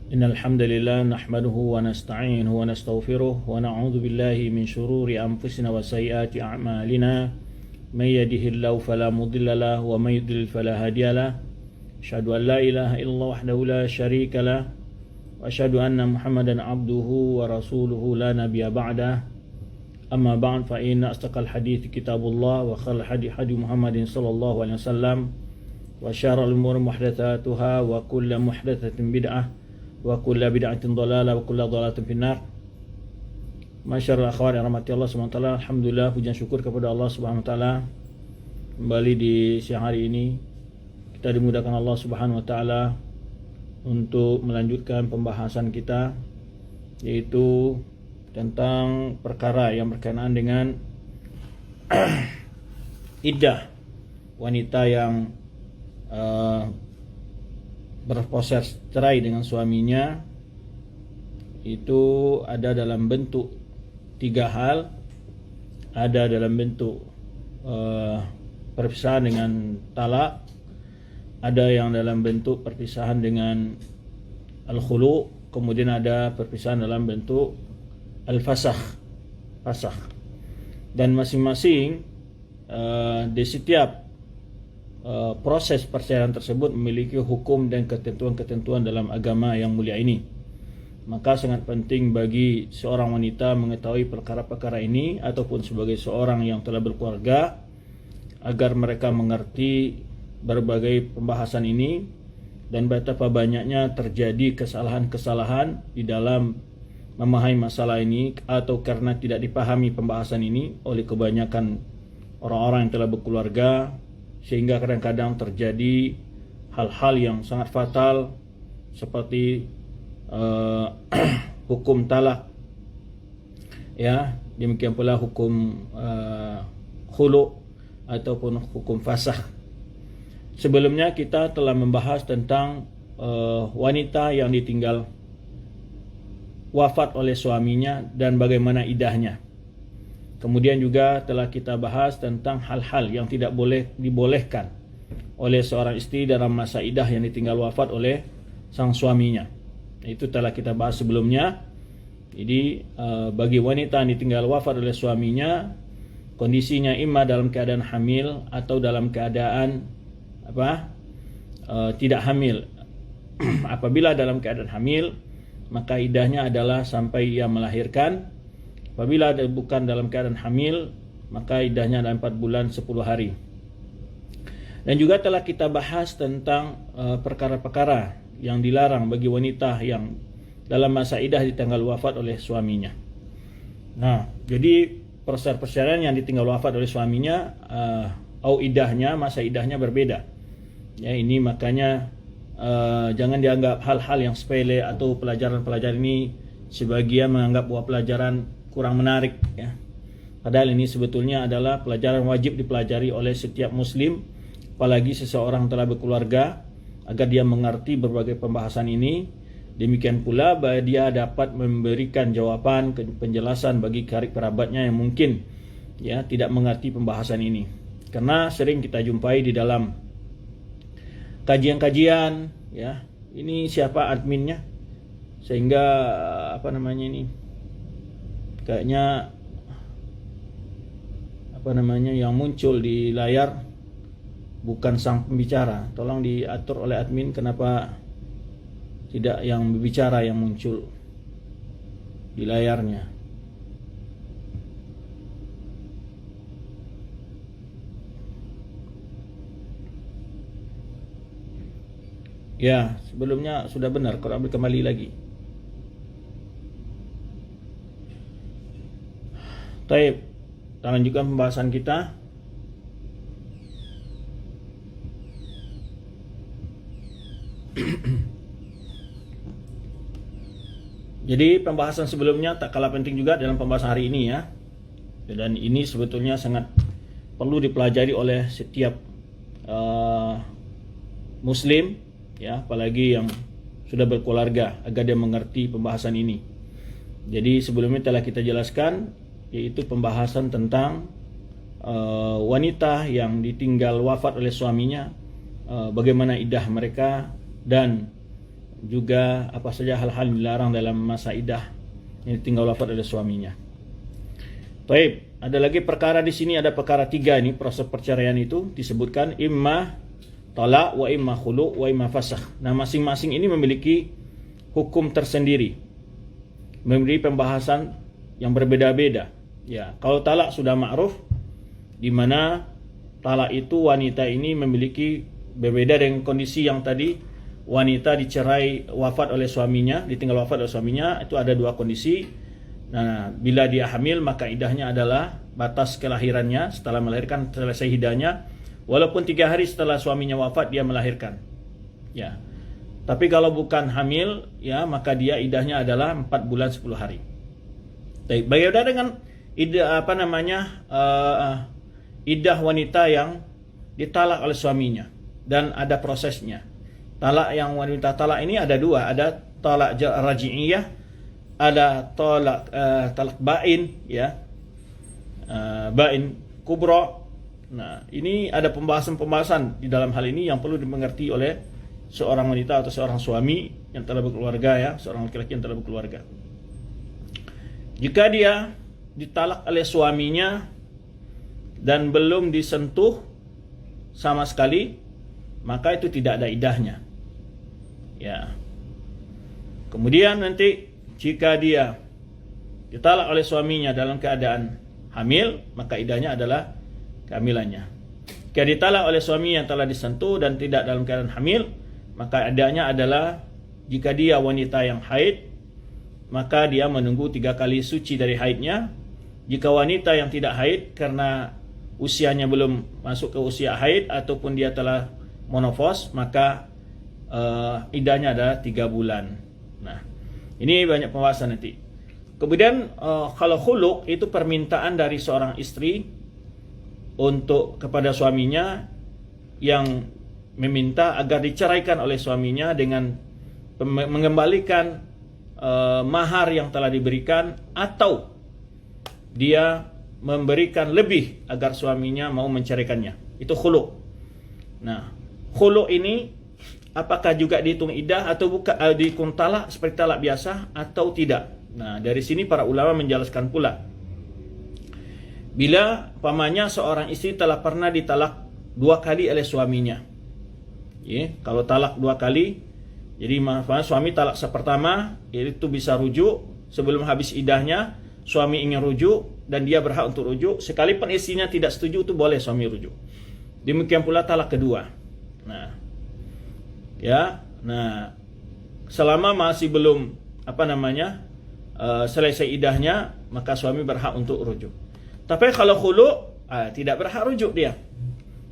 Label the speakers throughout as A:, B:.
A: إن الحمد لله نحمده ونستعينه ونستغفره ونعوذ بالله من شرور أنفسنا وسيئات أعمالنا من يهده الله فلا مضل له ومن يضلل فلا هادي له أشهد أن لا إله إلا الله وحده لا شريك له وأشهد أن محمدا عبده ورسوله لا نبي بعده أما بعد فإن أصدق الحديث كتاب الله وخير الهدي هدي محمد صلى الله عليه وسلم وشر الأمور محدثاتها وكل محدثة بدعة وكل بدعة ضلالة وكل ضلالة في النار. Masyarul akhwat yang rahmati Allah Subhanahu wa taala, alhamdulillah pujian syukur kepada Allah Subhanahu wa taala. Kembali di siang hari ini kita dimudahkan Allah Subhanahu wa taala untuk melanjutkan pembahasan kita, yaitu tentang perkara yang berkenaan dengan iddah wanita yang berproses cerai dengan suaminya. Itu ada dalam bentuk tiga hal. Ada dalam bentuk perpisahan dengan talak, ada yang dalam bentuk perpisahan dengan al-khulu, kemudian ada perpisahan dalam bentuk al-fasakh. Dan masing-masing di setiap proses perceraian tersebut memiliki hukum dan ketentuan-ketentuan dalam agama yang mulia ini. Maka sangat penting bagi seorang wanita mengetahui perkara-perkara ini ataupun sebagai seorang yang telah berkeluarga, agar mereka mengerti berbagai pembahasan ini dan betapa banyaknya terjadi kesalahan-kesalahan di dalam memahami masalah ini, atau karena tidak dipahami pembahasan ini oleh kebanyakan orang-orang yang telah berkeluarga, sehingga kadang-kadang terjadi hal-hal yang sangat fatal seperti hukum talak, ya, demikian pula hukum khulu ataupun hukum fasakh. Sebelumnya kita telah membahas tentang wanita yang ditinggal wafat oleh suaminya dan bagaimana iddahnya. Kemudian juga telah kita bahas tentang hal-hal yang tidak boleh dibolehkan oleh seorang istri dalam masa iddah yang ditinggal wafat oleh sang suaminya. Itu telah kita bahas sebelumnya. Jadi bagi wanita yang ditinggal wafat oleh suaminya, kondisinya imma dalam keadaan hamil atau dalam keadaan tidak hamil. Apabila dalam keadaan hamil, maka iddahnya adalah sampai ia melahirkan. Apabila bukan dalam keadaan hamil, maka iddahnya adalah 4 bulan 10 hari. Dan juga telah kita bahas tentang perkara-perkara yang dilarang bagi wanita yang dalam masa iddah ditinggal wafat oleh suaminya. Nah, jadi perceraian yang ditinggal wafat oleh suaminya, iddahnya, masa iddahnya berbeda. Ya, ini makanya jangan dianggap hal-hal yang sepele atau pelajaran-pelajaran ini sebagian menganggap bahwa pelajaran kurang menarik, ya. Padahal ini sebetulnya adalah pelajaran wajib dipelajari oleh setiap muslim, apalagi seseorang telah berkeluarga, agar dia mengerti berbagai pembahasan ini. Demikian pula bahwa dia dapat memberikan jawaban, penjelasan bagi karib kerabatnya yang mungkin tidak mengerti pembahasan ini. Karena sering kita jumpai di dalam kajian-kajian, ini siapa adminnya, sehingga kayaknya yang muncul di layar bukan sang pembicara. Tolong diatur oleh admin kenapa tidak yang berbicara yang muncul di layarnya. Ya, sebelumnya sudah benar, kalau ambil kembali lagi. Baik, kita lanjutkan pembahasan kita. Jadi pembahasan sebelumnya tak kalah penting juga dalam pembahasan hari ini, ya. Dan ini sebetulnya sangat perlu dipelajari oleh setiap muslim, ya, apalagi yang sudah berkeluarga, agar dia mengerti pembahasan ini. Jadi sebelumnya telah kita jelaskan, yaitu pembahasan tentang wanita yang ditinggal wafat oleh suaminya, bagaimana iddah mereka, dan juga apa saja hal-hal yang dilarang dalam masa iddah yang ditinggal wafat oleh suaminya. Baik, ada lagi perkara di sini, ada perkara 3 ini proses perceraian itu disebutkan imma talak wa imma khulu wa imma fasakh. Nah, masing-masing ini memiliki hukum tersendiri, memberi pembahasan yang berbeda-beda. Ya, kalau talak sudah ma'ruf, di mana talak itu wanita ini memiliki berbeda dengan kondisi yang tadi wanita dicerai wafat oleh suaminya, ditinggal wafat oleh suaminya, itu ada 2 kondisi. Nah, bila dia hamil maka iddahnya adalah batas kelahirannya setelah melahirkan, selesai iddahnya walaupun 3 hari setelah suaminya wafat dia melahirkan. Ya. Tapi kalau bukan hamil ya maka dia iddahnya adalah 4 bulan 10 hari. Baik, bagaimana dengan iddah iddah wanita yang ditalak oleh suaminya dan ada prosesnya. Talak yang wanita talak ini ada 2, ada talak raji'iyah, ada talak bain ya. Bain kubra. Nah, ini ada pembahasan di dalam hal ini yang perlu dimengerti oleh seorang wanita atau seorang suami yang telah berkeluarga ya, seorang laki-laki yang telah berkeluarga. Jika dia ditalak oleh suaminya dan belum disentuh sama sekali, maka itu tidak ada iddahnya. Ya. Kemudian nanti jika dia ditalak oleh suaminya dalam keadaan hamil, maka iddahnya adalah kehamilannya. Jika ditalak oleh suami yang telah disentuh dan tidak dalam keadaan hamil, maka iddahnya adalah jika dia wanita yang haid, maka dia menunggu 3 kali suci dari haidnya. Jika wanita yang tidak haid karena usianya belum masuk ke usia haid ataupun dia telah monofos, maka iddahnya adalah 3 bulan. Nah, ini banyak pembahasan nanti. Kemudian kalau khulu itu permintaan dari seorang istri untuk kepada suaminya yang meminta agar diceraikan oleh suaminya dengan mengembalikan mahar yang telah diberikan atau dia memberikan lebih agar suaminya mau menceraikannya. Itu khulu. Nah, khulu ini apakah juga dihitung iddah atau bukan, dihitung talak seperti talak biasa atau tidak? Nah, dari sini para ulama menjelaskan pula. Bila pamannya seorang istri telah pernah ditalak 2 kali oleh suaminya. Ya, kalau talak 2 kali, jadi suami talak pertama, itu bisa rujuk sebelum habis iddahnya. Suami ingin rujuk dan dia berhak untuk rujuk. Sekalipun istrinya tidak setuju, itu boleh suami rujuk. Demikian pula talak kedua. Nah, ya, nah selama masih belum selesai iddahnya, maka suami berhak untuk rujuk. Tapi kalau khulu, tidak berhak rujuk dia.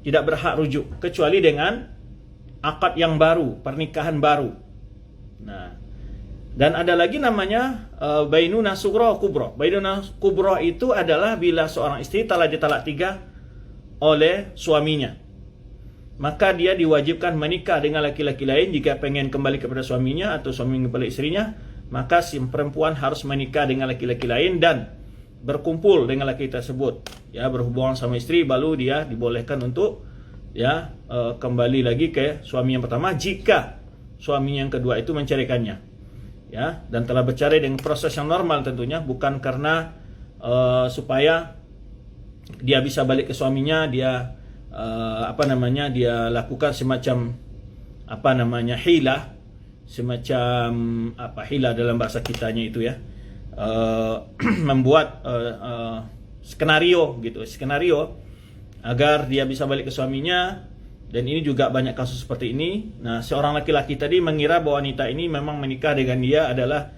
A: Tidak berhak rujuk kecuali dengan akad yang baru, pernikahan baru. Nah, dan ada lagi namanya bainunah sughra kubra. Bainunah kubra itu adalah bila seorang istri telah ditalak 3 oleh suaminya, maka dia diwajibkan menikah dengan laki-laki lain. Jika pengen kembali kepada suaminya atau suami kepada istrinya, maka si perempuan harus menikah dengan laki-laki lain dan berkumpul dengan laki tersebut, ya, berhubungan sama istri, baru dia dibolehkan untuk kembali lagi ke suami yang pertama jika suami yang kedua itu menceraikannya, ya, dan telah bercerai dengan proses yang normal tentunya, bukan karena supaya dia bisa balik ke suaminya, dia dia lakukan semacam hilah, semacam hilah dalam bahasa kitanya itu ya, membuat skenario agar dia bisa balik ke suaminya. Dan ini juga banyak kasus seperti ini. Nah, seorang laki-laki tadi mengira bahwa wanita ini memang menikah dengan dia adalah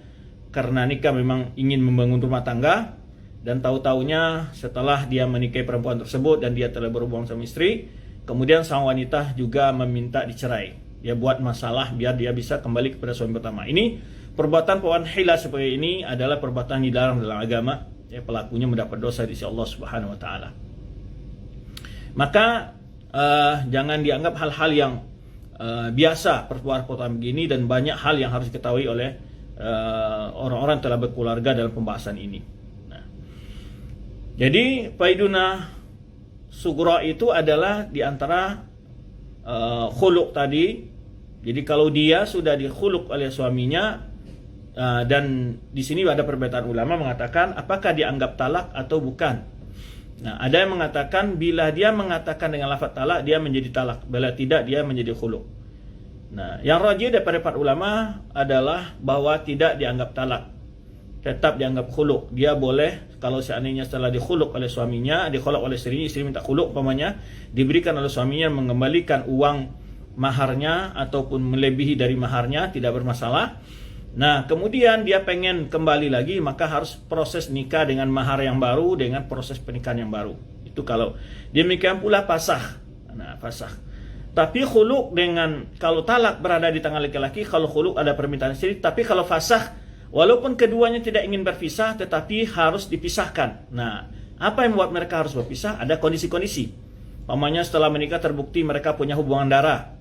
A: karena nikah memang ingin membangun rumah tangga, dan tahu-taunya setelah dia menikahi perempuan tersebut dan dia telah berhubungan sama istri, kemudian sang wanita juga meminta dicerai. Dia buat masalah biar dia bisa kembali kepada suami pertama. Ini perbuatan hilah seperti ini adalah perbuatan dilarang dalam agama. Ya, pelakunya mendapat dosa di sisi Allah Subhanahu wa taala. Maka jangan dianggap hal-hal yang biasa perbuatan begini, dan banyak hal yang harus diketahui oleh orang-orang yang telah berkeluarga dalam pembahasan ini. Nah, jadi bainunah sughra itu adalah diantara khulu tadi, Jadi kalau dia sudah dikhuluk oleh suaminya, dan di sini ada perbedaan ulama mengatakan apakah dianggap talak atau bukan. Nah, ada yang mengatakan bila dia mengatakan dengan lafaz talak dia menjadi talak, bila tidak dia menjadi khuluk. Nah, yang rajih daripada para ulama adalah bahwa tidak dianggap talak, tetap dianggap khuluk. Dia boleh kalau seandainya setelah dikhuluk oleh suaminya, dikhuluk oleh istrinya, istri minta khuluk umpamanya, diberikan oleh suaminya mengembalikan uang maharnya ataupun melebihi dari maharnya, tidak bermasalah. Nah, kemudian dia pengen kembali lagi, maka harus proses nikah dengan mahar yang baru, dengan proses pernikahan yang baru. Itu kalau demikian pula fasakh. Nah, fasakh. Tapi khuluk dengan, kalau talak berada di tangan laki-laki, kalau khuluk ada permintaan istri. Tapi kalau fasakh, walaupun keduanya tidak ingin berpisah, tetapi harus dipisahkan. Nah, apa yang membuat mereka harus berpisah? Ada kondisi-kondisi. Umpamanya setelah menikah terbukti mereka punya hubungan darah,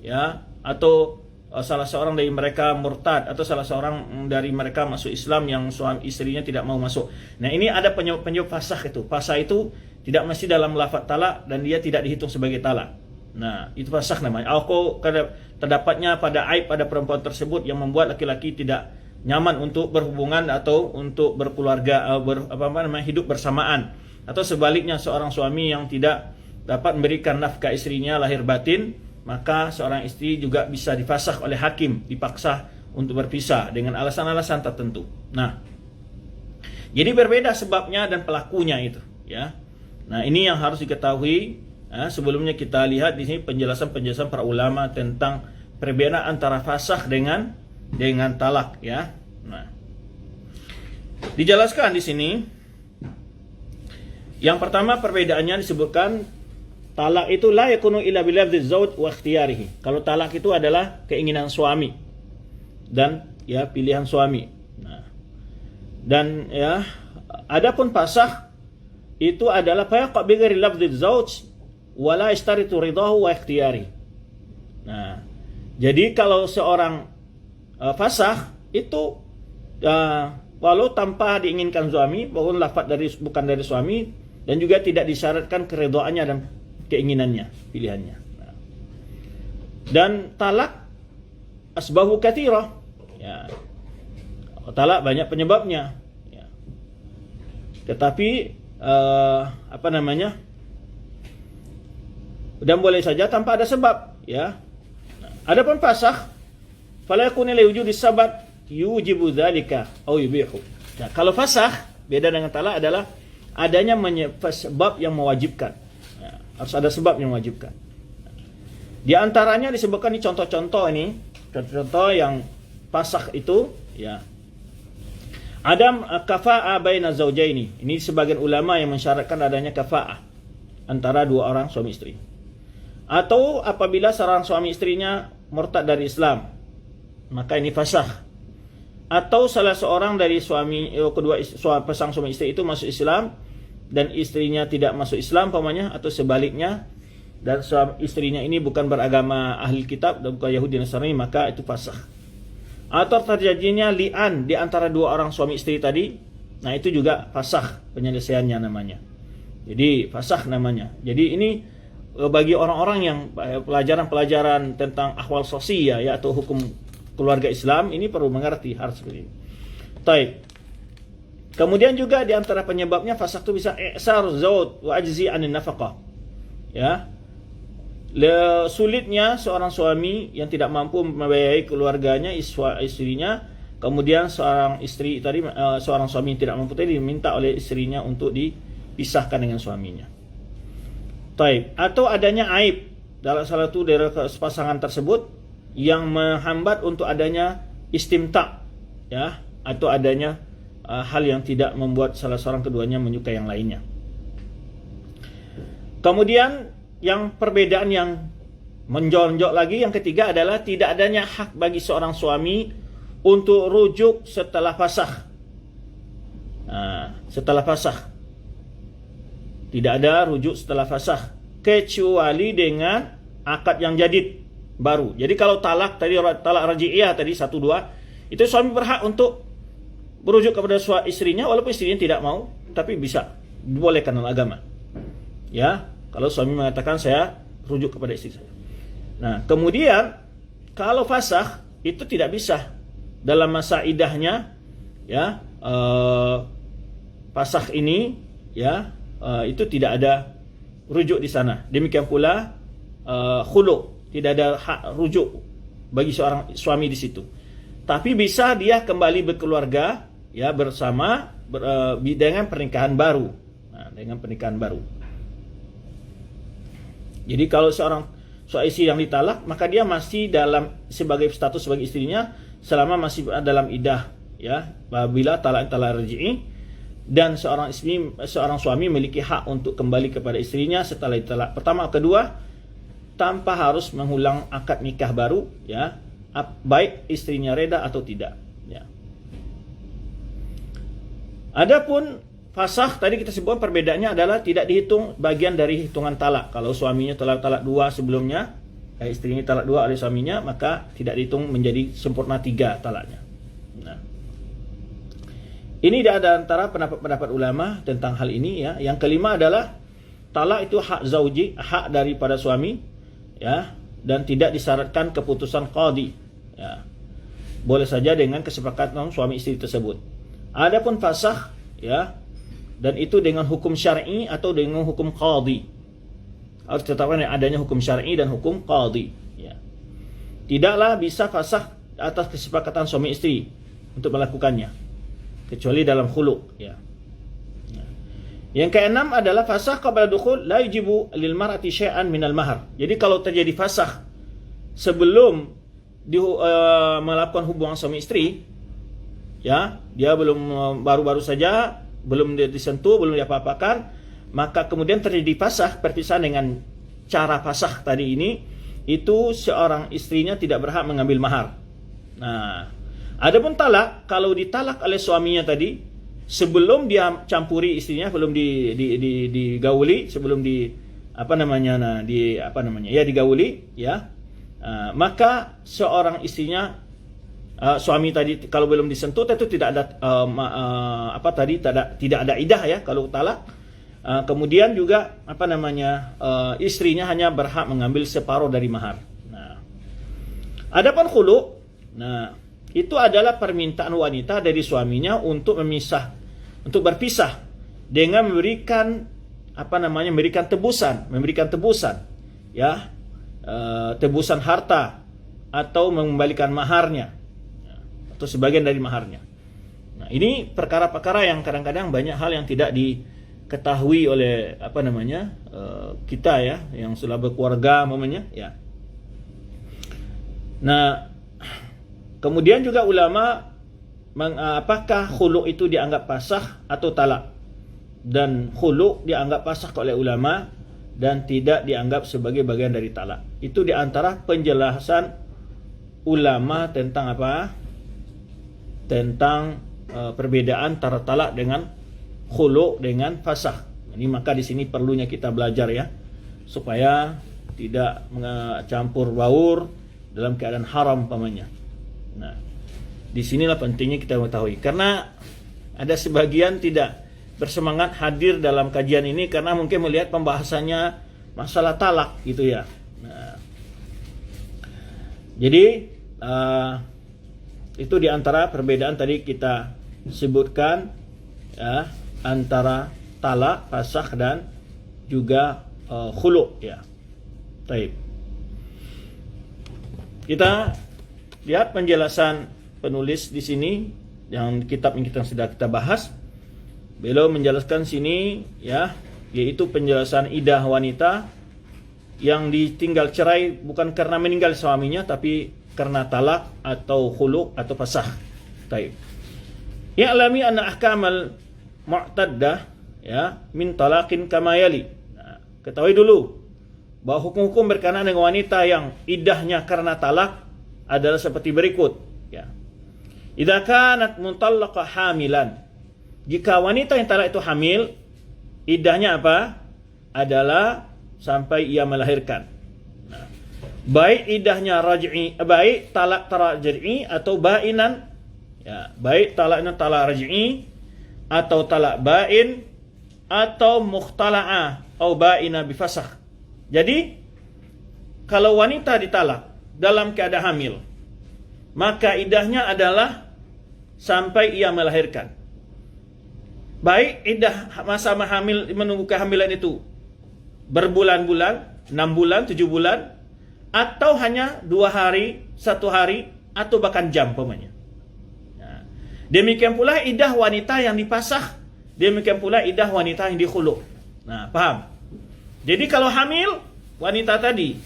A: ya, atau salah seorang dari mereka murtad, atau salah seorang dari mereka masuk Islam yang suami istrinya tidak mau masuk. Nah, ini ada penyebab fasakh itu. Fasakh itu tidak mesti dalam lafaz talak dan dia tidak dihitung sebagai talak. Nah, itu fasakh namanya. Atau terdapatnya pada aib pada perempuan tersebut yang membuat laki-laki tidak nyaman untuk berhubungan atau untuk berkeluarga, hidup bersamaan. Atau sebaliknya seorang suami yang tidak dapat memberikan nafkah istrinya lahir batin, maka seorang istri juga bisa difasakh oleh hakim, dipaksa untuk berpisah dengan alasan-alasan tertentu. Nah, jadi berbeda sebabnya dan pelakunya itu, ya. Nah, ini yang harus diketahui. Sebelumnya kita lihat di sini penjelasan para ulama tentang perbedaan antara fasakh dengan talak, ya. Nah, dijelaskan di sini. Yang pertama perbedaannya disebutkan talak itu la yakunu illa bilafdhiz zawj wa ikhtiyarihi. Kalau talak itu adalah keinginan suami dan ya pilihan suami. Nah, dan ya adapun fasakh itu adalah fayaqa bi ghairi lafdhiz zawj wa la yashtaritu ridahu wa ikhtiyari. Nah, jadi kalau seorang fasakh itu walau tanpa diinginkan suami, bahkan lafaz bukan dari suami, dan juga tidak disyaratkan keredoannya dan keinginannya, pilihannya. Nah. Dan talak asbabu katsirah. Ya. Talak banyak penyebabnya. Ya. Tetapi dan boleh saja tanpa ada sebab, ya. Nah, adapun fasakh fala yakunu li wujudi sabab yujibu dzalika au yubihu. Nah, kalau fasakh beda dengan talak adalah adanya sebab yang mewajibkan. Ya, harus ada sebab yang mewajibkan. Di antaranya disebutkan di contoh-contoh ini, contoh-contoh yang fasakh itu, ya. Adam kafa'ah baina zaujaini. Ini sebagian ulama yang mensyaratkan adanya kafa'ah antara dua orang suami istri. Atau apabila seorang suami istrinya murtad dari Islam, maka ini fasakh. Atau salah seorang dari pasang suami istri itu masuk Islam dan istrinya tidak masuk Islam pamannya, atau sebaliknya, dan suami istrinya ini bukan beragama ahli kitab dan bukan Yahudi Nasrani, maka itu fasakh. Atau terjadinya li'an di antara dua orang suami istri tadi, nah itu juga fasakh penyelesaiannya namanya. Jadi fasakh namanya. Jadi ini bagi orang-orang yang pelajaran-pelajaran tentang ahwal sosial, ya, atau hukum keluarga Islam, ini perlu mengerti hal seperti ini. Taib. Kemudian juga di antara penyebabnya fasakh itu bisa i'sar zawj wa ajzi 'anil nafaqah. Ya. Sulitnya seorang suami yang tidak mampu membiayai keluarganya, istrinya, kemudian seorang suami yang tidak mampu tadi diminta oleh istrinya untuk dipisahkan dengan suaminya. Taib. Atau adanya aib dalam salah satu dari pasangan tersebut yang menghambat untuk adanya istimta, ya, atau adanya hal yang tidak membuat salah seorang keduanya menyukai yang lainnya. Kemudian yang perbedaan yang menjonjok lagi, yang ketiga adalah tidak adanya hak bagi seorang suami untuk rujuk setelah fasakh. Setelah fasakh tidak ada rujuk setelah fasakh kecuali dengan akad yang jadid baru. Jadi kalau talak tadi, talak raji'iyah tadi 1 2, itu suami berhak untuk berujuk kepada istrinya walaupun istrinya tidak mau, tapi bisa dibolehkan dalam agama. Ya, kalau suami mengatakan saya rujuk kepada istri saya. Nah, kemudian Kalau fasakh itu tidak bisa dalam masa idahnya, ya, fasakh ini, ya, itu tidak ada rujuk di sana. Demikian pula khulu, tidak ada hak rujuk bagi seorang suami di situ. Tapi bisa dia kembali berkeluarga, ya, bersama dengan pernikahan baru. Nah, dengan pernikahan baru. Jadi kalau seorang istri yang ditalak, maka dia masih dalam sebagai status sebagai istrinya selama masih dalam iddah, ya. Apabila talak raj'i, dan seorang suami memiliki hak untuk kembali kepada istrinya setelah ditalak pertama atau kedua tanpa harus mengulang akad nikah baru, ya, baik istrinya reda atau tidak, ya. Adapun fasakh tadi kita sebutkan perbedaannya adalah tidak dihitung bagian dari hitungan talak. Kalau suaminya telah talak 2 sebelumnya, istrinya talak 2 oleh suaminya, maka tidak dihitung menjadi sempurna 3 talaknya. Nah, ini ada antara pendapat-pendapat ulama tentang hal ini, ya. Yang kelima adalah talak itu hak zauji, hak daripada suami, ya, dan tidak disyaratkan keputusan qadhi, ya. Boleh saja dengan kesepakatan suami istri tersebut. Adapun fasakh, ya, dan itu dengan hukum syar'i atau dengan hukum qadhi. Harus ditetapkan adanya hukum syar'i dan hukum qadhi, ya. Tidaklah bisa fasakh atas kesepakatan suami istri untuk melakukannya, kecuali dalam khulu', ya. Yang keenam adalah fasakh qabla dukhul la yujibu lil mar'ati syai'an minal mahar. Jadi kalau terjadi fasakh sebelum melakukan hubungan suami istri, ya, dia belum baru-baru saja, belum disentuh, belum diapa-apakan, maka kemudian terjadi fasakh, perpisahan dengan cara fasakh tadi ini, itu seorang istrinya tidak berhak mengambil mahar. Nah, adapun talak, kalau ditalak oleh suaminya tadi sebelum dia campuri istrinya, belum digauli, sebelum digauli, ya, maka seorang istrinya, suami tadi kalau belum disentuh itu tidak ada tidak ada iddah, ya, kalau talak. Kemudian juga istrinya hanya berhak mengambil separuh dari mahar. Nah, adapun khulu', nah, itu adalah permintaan wanita dari suaminya untuk berpisah dengan memberikan tebusan, ya, tebusan harta atau mengembalikan maharnya atau sebagian dari maharnya. Nah, ini perkara-perkara yang kadang-kadang banyak hal yang tidak diketahui oleh kita, ya, yang sudah berkeluarga momennya, ya. Nah, kemudian juga ulama apakah khulu' itu dianggap fasakh atau talak? Dan khulu' dianggap fasakh oleh ulama dan tidak dianggap sebagai bagian dari talak. Itu diantara penjelasan ulama tentang perbedaan antara talak dengan khulu' dengan fasakh. Ini maka di sini perlunya kita belajar, ya, supaya tidak campur baur dalam keadaan haram pamannya. Nah, disinilah pentingnya kita mengetahui, karena ada sebagian tidak bersemangat hadir dalam kajian ini karena mungkin melihat pembahasannya masalah talak, gitu, ya. Nah, jadi itu diantara perbedaan tadi kita sebutkan, ya, antara talak, fasakh dan juga khulu', ya. Baik. Kita lihat penjelasan penulis di sini yang kitab yang kita sudah kita bahas. Beliau menjelaskan sini, ya, yaitu penjelasan iddah wanita yang ditinggal cerai bukan karena meninggal suaminya, tapi karena talak atau khulu' atau fasakh. Baik. Ya'lami anna ahkamal mu'taddah, ya, min talaqin kama yali. Nah, ketahui dulu bahwa hukum-hukum berkenaan dengan wanita yang iddahnya karena talak adalah seperti berikut, ya. Idza kanat mutallaqah hamilan. Jika wanita yang talak itu hamil, iddahnya apa? Adalah sampai ia melahirkan. Nah, baik iddahnya raj'i, baik talak raj'i atau bainan, ya, baik talaknya talak raj'i atau talak bain atau mukhtala'ah atau baina bifasakh. Jadi kalau wanita ditalak
B: dalam keadaan hamil, maka idahnya adalah sampai ia melahirkan. Baik iddah masa hamil menunggu kehamilan itu berbulan-bulan, 6 bulan, 7 bulan, atau hanya 2 hari, 1 hari, atau bahkan jam umpamanya. Nah, demikian pula iddah wanita yang dipasah, demikian pula iddah wanita yang dikhulu. Nah, paham? Jadi kalau hamil wanita tadi,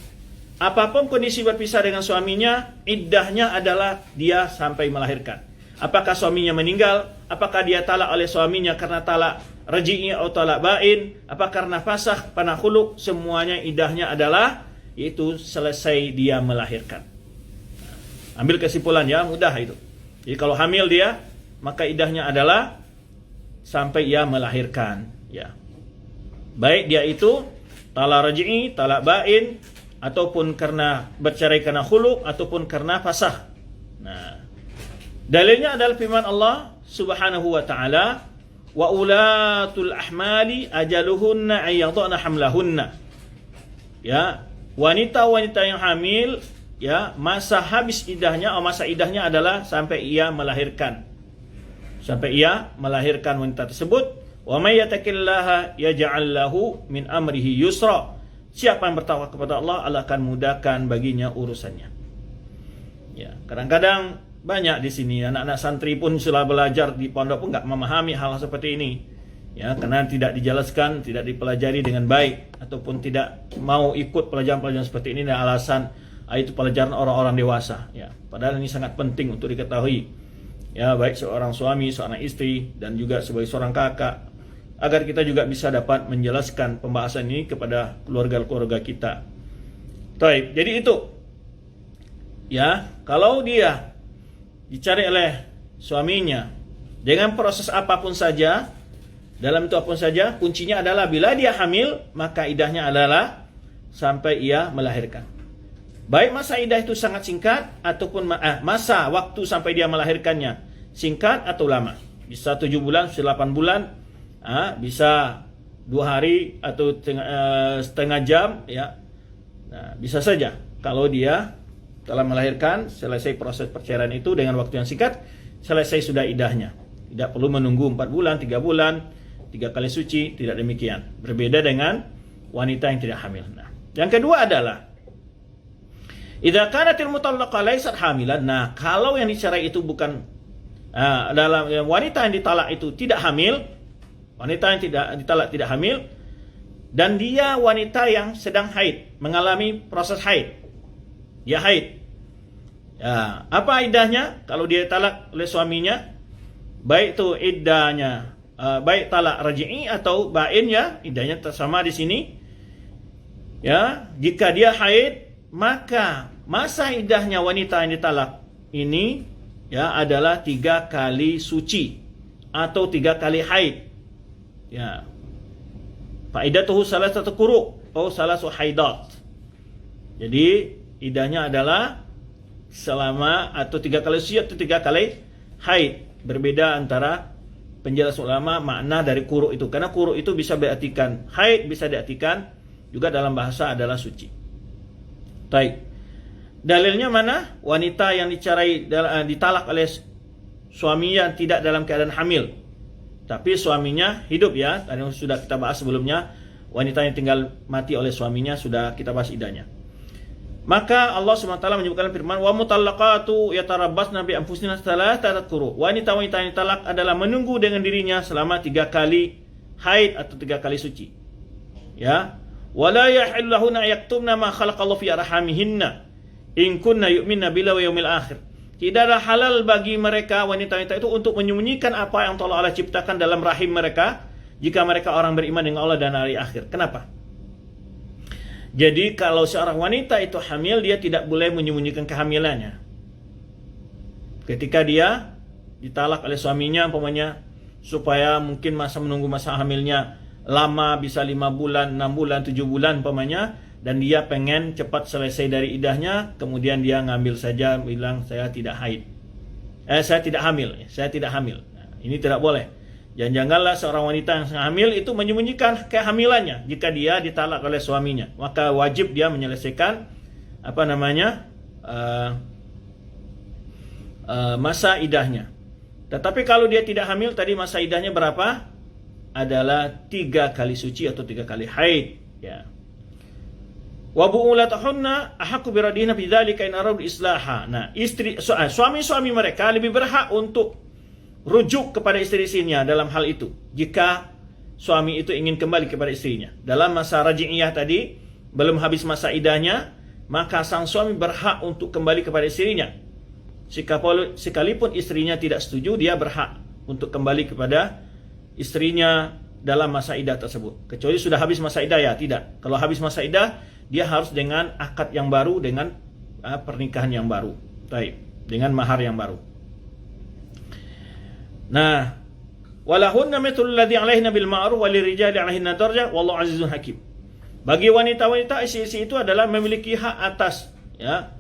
B: apapun kondisi berpisah dengan suaminya, iddahnya adalah dia sampai melahirkan. Apakah suaminya meninggal, apakah dia talak oleh suaminya karena talak raj'i atau talak bain, apa karena fasakh, panah khulu, semuanya iddahnya adalah yaitu selesai dia melahirkan. Ambil kesimpulan ya, mudah itu. Jadi kalau hamil dia, maka iddahnya adalah sampai ia melahirkan, ya. Baik dia itu talak raj'i, talak bain, ataupun karena bercerai karena khulu, ataupun karena fasakh. Nah, dalilnya adalah firman Allah Subhanahu wa taala, wa ulatul ahmali ajaluhunna ayyadhna hamlahunna. Ya, wanita-wanita yang hamil, ya, masa habis idahnya atau masa idahnya adalah sampai ia melahirkan. Sampai ia melahirkan wanita tersebut. Wa may yattaqillaha yaj'al lahu min amrihi yusra. Siapa yang bertakwa kepada Allah, Allah akan mudahkan baginya urusannya. Ya, kadang-kadang banyak di sini anak-anak santri pun setelah belajar di pondok pun nggak memahami hal seperti ini, ya, karena tidak dijelaskan, tidak dipelajari dengan baik, ataupun tidak mau ikut pelajaran-pelajaran seperti ini dengan alasan itu pelajaran orang-orang dewasa, ya. Padahal ini sangat penting untuk diketahui, ya, baik seorang suami, seorang istri, dan juga sebagai seorang kakak, agar kita juga bisa dapat menjelaskan pembahasan ini kepada keluarga-keluarga kita. Baik, jadi itu, ya, kalau dia dicari oleh suaminya dengan proses apapun saja, dalam itu apapun saja, kuncinya adalah bila dia hamil, maka idahnya adalah sampai ia melahirkan. Baik masa idah itu sangat singkat, ataupun masa waktu sampai dia melahirkannya singkat atau lama. Bisa 7 bulan, 8 bulan, bisa 2 hari atau setengah jam, ya. Nah, bisa saja kalau dia telah melahirkan, selesai proses perceraian itu dengan waktu yang singkat, selesai sudah idahnya. Tidak perlu menunggu 4 bulan, 3 bulan, 3 kali suci, tidak demikian. Berbeda dengan wanita yang tidak hamil. Nah, yang kedua adalah idza kanatil mutallaqah laysat hamilan. Nah, kalau yang dicerai itu bukan dalam wanita yang ditalak itu tidak hamil, wanita yang tidak ditalak tidak hamil, dan dia wanita yang sedang haid, mengalami proses haid. Dia haid. Ya, apa iddahnya? Kalau dia talak oleh suaminya, baik itu iddahnya baik talak raj'i atau bain, ya, iddahnya sama di sini. Ya, jika dia haid, maka masa iddahnya wanita yang ditalak ini, ya, adalah 3 kali suci atau 3 kali haid. Ya. Faidatuhu salasatu quru' atau salasu haidat. Jadi idahnya adalah selama atau 3 kali suci atau 3 kali haid. Berbeda antara penjelasan ulama makna dari quru' itu, karena quru' itu bisa diartikan haid, bisa diartikan juga dalam bahasa adalah suci. Baik. Dalilnya mana? Wanita yang ditalak oleh suaminya tidak dalam keadaan hamil, tapi suaminya hidup, ya. Tadi sudah kita bahas sebelumnya, wanita yang tinggal mati oleh suaminya sudah kita bahas idahnya. Maka Allah SWT menyebutkan firman, wa mutallaqatu yatarabbasna bi anfusihinna thalathata quru. Wanita-wanita yang ditalak adalah menunggu dengan dirinya selama 3 kali haid atau 3 kali suci. Ya. Wala yahillu lahunna yaktumna ma khalaqallahu fi arhamihinna in kunna yu'minna billahi wal yawmil akhir. Tidaklah halal bagi mereka wanita-wanita itu untuk menyembunyikan apa yang Allah ciptakan dalam rahim mereka jika mereka orang beriman dengan Allah dan hari akhir. Kenapa? Jadi kalau seorang wanita itu hamil, dia tidak boleh menyembunyikan kehamilannya. Ketika dia ditalak oleh suaminya umpamanya, supaya mungkin menunggu masa hamilnya lama, bisa 5 bulan, 6 bulan, 7 bulan umpamanya, dan dia pengen cepat selesai dari idahnya, kemudian dia ngambil saja bilang saya tidak haid. Saya tidak hamil, saya tidak hamil. Nah, ini tidak boleh. Janganlah seorang wanita yang hamil itu menyembunyikan kehamilannya jika dia ditalak oleh suaminya. Maka wajib dia menyelesaikan masa idahnya. Tetapi kalau dia tidak hamil, tadi masa idahnya berapa? Adalah 3 kali suci atau 3 kali haid. Ya. Wa bu'ulatuhunna ahaqqu biradihina bidzalika in aradu islaha. Nah, suami-suami mereka lebih berhak untuk rujuk kepada istri-istrinya dalam hal itu, jika suami itu ingin kembali kepada istrinya. Dalam masa raji'iyah tadi, belum habis masa idahnya, maka sang suami berhak untuk kembali kepada istrinya. Sekalipun istrinya tidak setuju, dia berhak untuk kembali kepada istrinya dalam masa idah tersebut. Kecuali sudah habis masa idah, ya tidak. Kalau habis masa idah, dia harus dengan akad yang baru, dengan pernikahan yang baru. Baik, dengan mahar yang baru. Nah, walahunna mithlu alladhi 'alaihinna bil ma'ruf wa lirijali 'alaihinna darajah wallahu 'azizun hakim. Bagi wanita-wanita, istri-istri itu adalah memiliki hak atas, ya,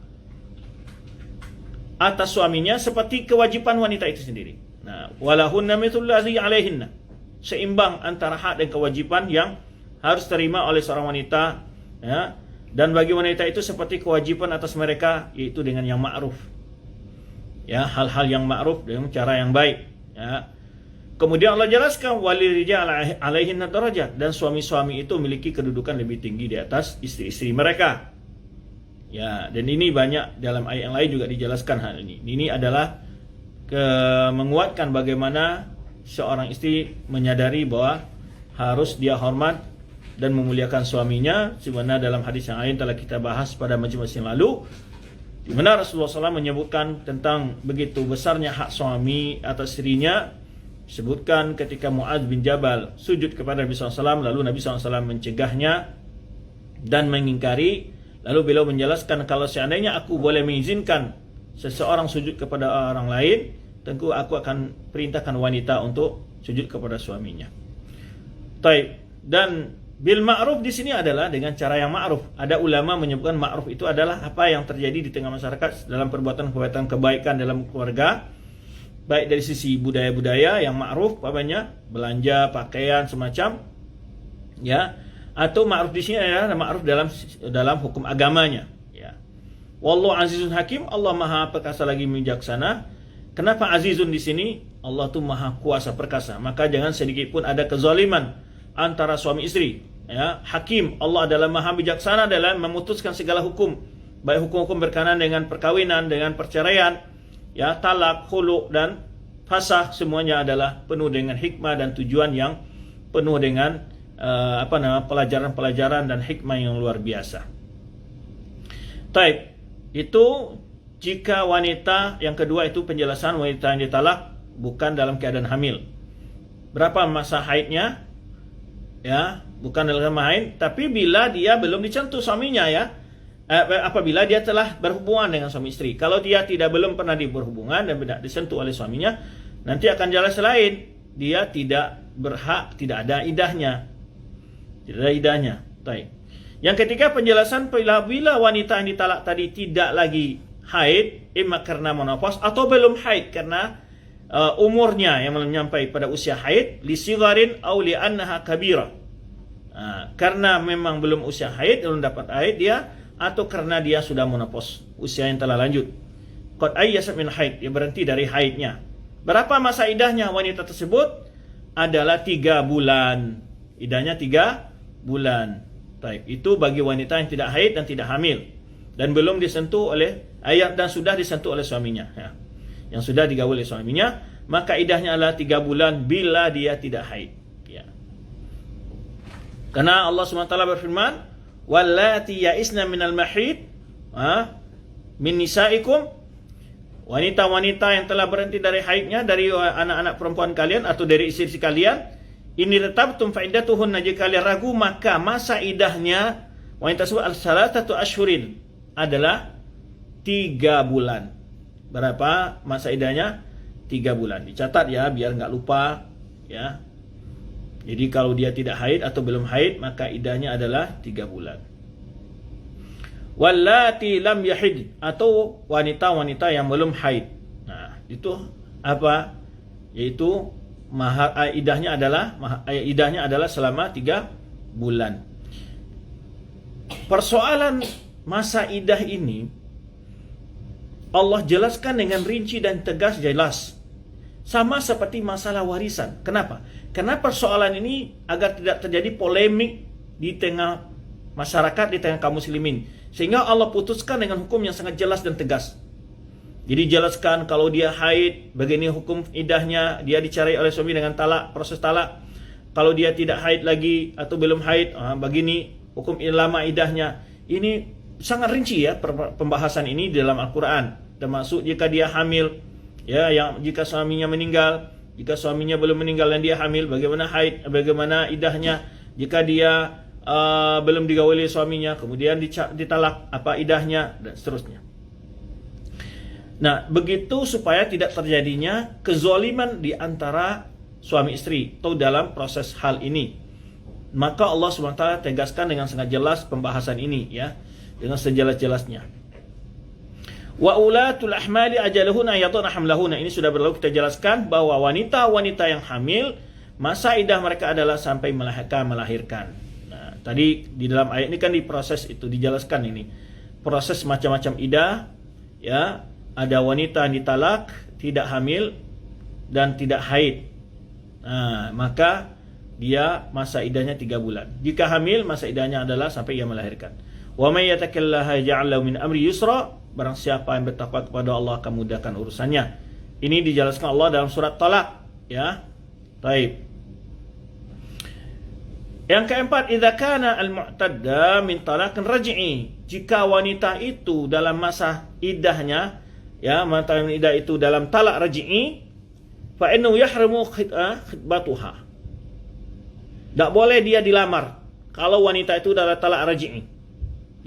B: atas suaminya seperti kewajiban wanita itu sendiri. Nah, walahunna mithlu alladhi 'alaihinna, seimbang antara hak dan kewajiban yang harus terima oleh seorang wanita, ya. Dan bagi wanita itu seperti kewajiban atas mereka, yaitu dengan yang ma'ruf, ya, hal-hal yang ma'ruf dengan cara yang baik, ya. Kemudian Allah jelaskan walirijal 'alaihinna darajat, dan suami-suami itu memiliki kedudukan lebih tinggi di atas istri-istri mereka. Ya, dan ini banyak dalam ayat yang lain juga dijelaskan hal ini. Ini adalah menguatkan bagaimana seorang istri menyadari bahwa harus dia hormat dan memuliakan suaminya, sebagaimana dalam hadis yang lain telah kita bahas pada majelis yang lalu, di mana Rasulullah SAW menyebutkan tentang begitu besarnya hak suami atas istrinya. Disebutkan ketika Mu'adz bin Jabal sujud kepada Nabi SAW, lalu Nabi SAW mencegahnya dan mengingkari. Lalu beliau menjelaskan, kalau seandainya aku boleh mengizinkan seseorang sujud kepada orang lain, tentu aku akan perintahkan wanita untuk sujud kepada suaminya. Taib. Dan bil ma'ruf di sini adalah dengan cara yang ma'ruf. Ada ulama menyebutkan ma'ruf itu adalah apa yang terjadi di tengah masyarakat dalam perbuatan-perbuatan kebaikan dalam keluarga, baik dari sisi budaya-budaya yang ma'ruf, apanya, belanja, pakaian, semacam, ya, atau ma'ruf di sini adalah ma'ruf dalam hukum agamanya, ya. Wallahu azizun hakim, Allah Maha perkasa lagi bijaksana. Kenapa azizun di sini? Allah tuh Maha kuasa perkasa, maka jangan sedikit pun ada kezaliman antara suami istri, ya. Hakim, Allah adalah Maha bijaksana dalam memutuskan segala hukum, baik hukum-hukum berkenaan dengan perkawinan, dengan perceraian, ya, talak, khulu, dan fasah, semuanya adalah penuh dengan hikmah dan tujuan yang penuh dengan pelajaran-pelajaran dan hikmah yang luar biasa. Taib. Itu jika wanita, yang kedua itu penjelasan wanita yang ditalak bukan dalam keadaan hamil. Berapa masa haidnya? Ya, bukan dalam haid, tapi bila dia belum disentuh suaminya, ya. Apabila dia telah berhubungan dengan suami istri. Kalau dia belum pernah berhubungan dan tidak disentuh oleh suaminya, nanti akan jelas lain. Dia tidak berhak, tidak ada idahnya. Tidak ada idahnya. Baik. Yang ketiga penjelasan bila wanita yang ditalak tadi tidak lagi haid, imma karena menopause atau belum haid karena umurnya yang belum sampai pada usia haid, li sigharin aw li annaha kabira. Karena memang belum usia haid, belum dapat haid dia, atau karena dia sudah menopause, usia yang telah lanjut. Qad ayyasat min haid, dia berhenti dari haidnya. Berapa masa idahnya wanita tersebut? Adalah 3 bulan. Idahnya 3 bulan. Baik, itu bagi wanita yang tidak haid dan tidak hamil dan belum disentuh oleh dan sudah disentuh oleh suaminya, ya. Yang sudah digaul oleh suaminya, maka idahnya adalah 3 bulan bila dia tidak haid, ya. Karena Allah SWT berfirman, wallati ya'isna minal mahid min nisaikum, wanita-wanita yang telah berhenti dari haidnya dari anak-anak perempuan kalian atau dari istri-istri kalian, ini retabtum fa'iddatuhunna, jika kalian ragu maka masa idahnya wanita tersebut al-salatatu ashhurin, adalah 3 bulan. Berapa masa idahnya? 3 bulan. Dicatat ya biar enggak lupa, ya. Jadi kalau dia tidak haid atau belum haid, maka idahnya adalah 3 bulan. Wallati lam yahid, atau wanita-wanita yang belum haid. Nah, itu apa? Yaitu idahnya adalah selama 3 bulan. Persoalan masa idah ini Allah jelaskan dengan rinci dan tegas jelas. Sama seperti masalah warisan. Kenapa? Karena persoalan ini agar tidak terjadi polemik di tengah masyarakat, di tengah kaum muslimin. Sehingga Allah putuskan dengan hukum yang sangat jelas dan tegas. Jadi jelaskan kalau dia haid, begini hukum idahnya, dia dicari oleh suami dengan talak, proses talak. Kalau dia tidak haid lagi atau belum haid, begini hukum lama idahnya. Ini sangat rinci ya pembahasan ini di dalam Al-Quran. Termasuk jika dia hamil, ya, yang jika suaminya meninggal, jika suaminya belum meninggal dan dia hamil, bagaimana haid, bagaimana idahnya. Jika dia belum digauli suaminya, kemudian ditalak, apa idahnya, dan seterusnya. Nah, begitu supaya tidak terjadinya kezaliman di antara suami istri atau dalam proses hal ini. Maka Allah SWT tegaskan dengan sangat jelas pembahasan ini ya, dengan sejelas-jelasnya. Wa ulatul ahmali ajaluhunna yadhna hamlahunna. Ini sudah berlalu kita jelaskan bahwa wanita-wanita yang hamil masa idah mereka adalah sampai melahirkan. Nah, tadi di dalam ayat ini kan diproses itu dijelaskan ini. Proses macam-macam idah ya, ada wanita yang ditalak, tidak hamil dan tidak haid. Nah, maka dia masa idahnya 3 bulan. Jika hamil, masa idahnya adalah sampai ia melahirkan. Wa may yattaqillaha yaj'al lahu min amri yusra. Barang siapa yang bertakwa kepada Allah akan mudahkan urusannya. Ini dijelaskan Allah dalam surat Talak, ya. Baik. Yang keempat, idza kana al-mu'tadda min talaqin raj'i. Jika wanita itu dalam masa idahnya, ya, masa idah itu dalam talak raj'i, fa innahu yahrimu khitbatuha. Tak boleh dia dilamar kalau wanita itu dalam talak raj'i.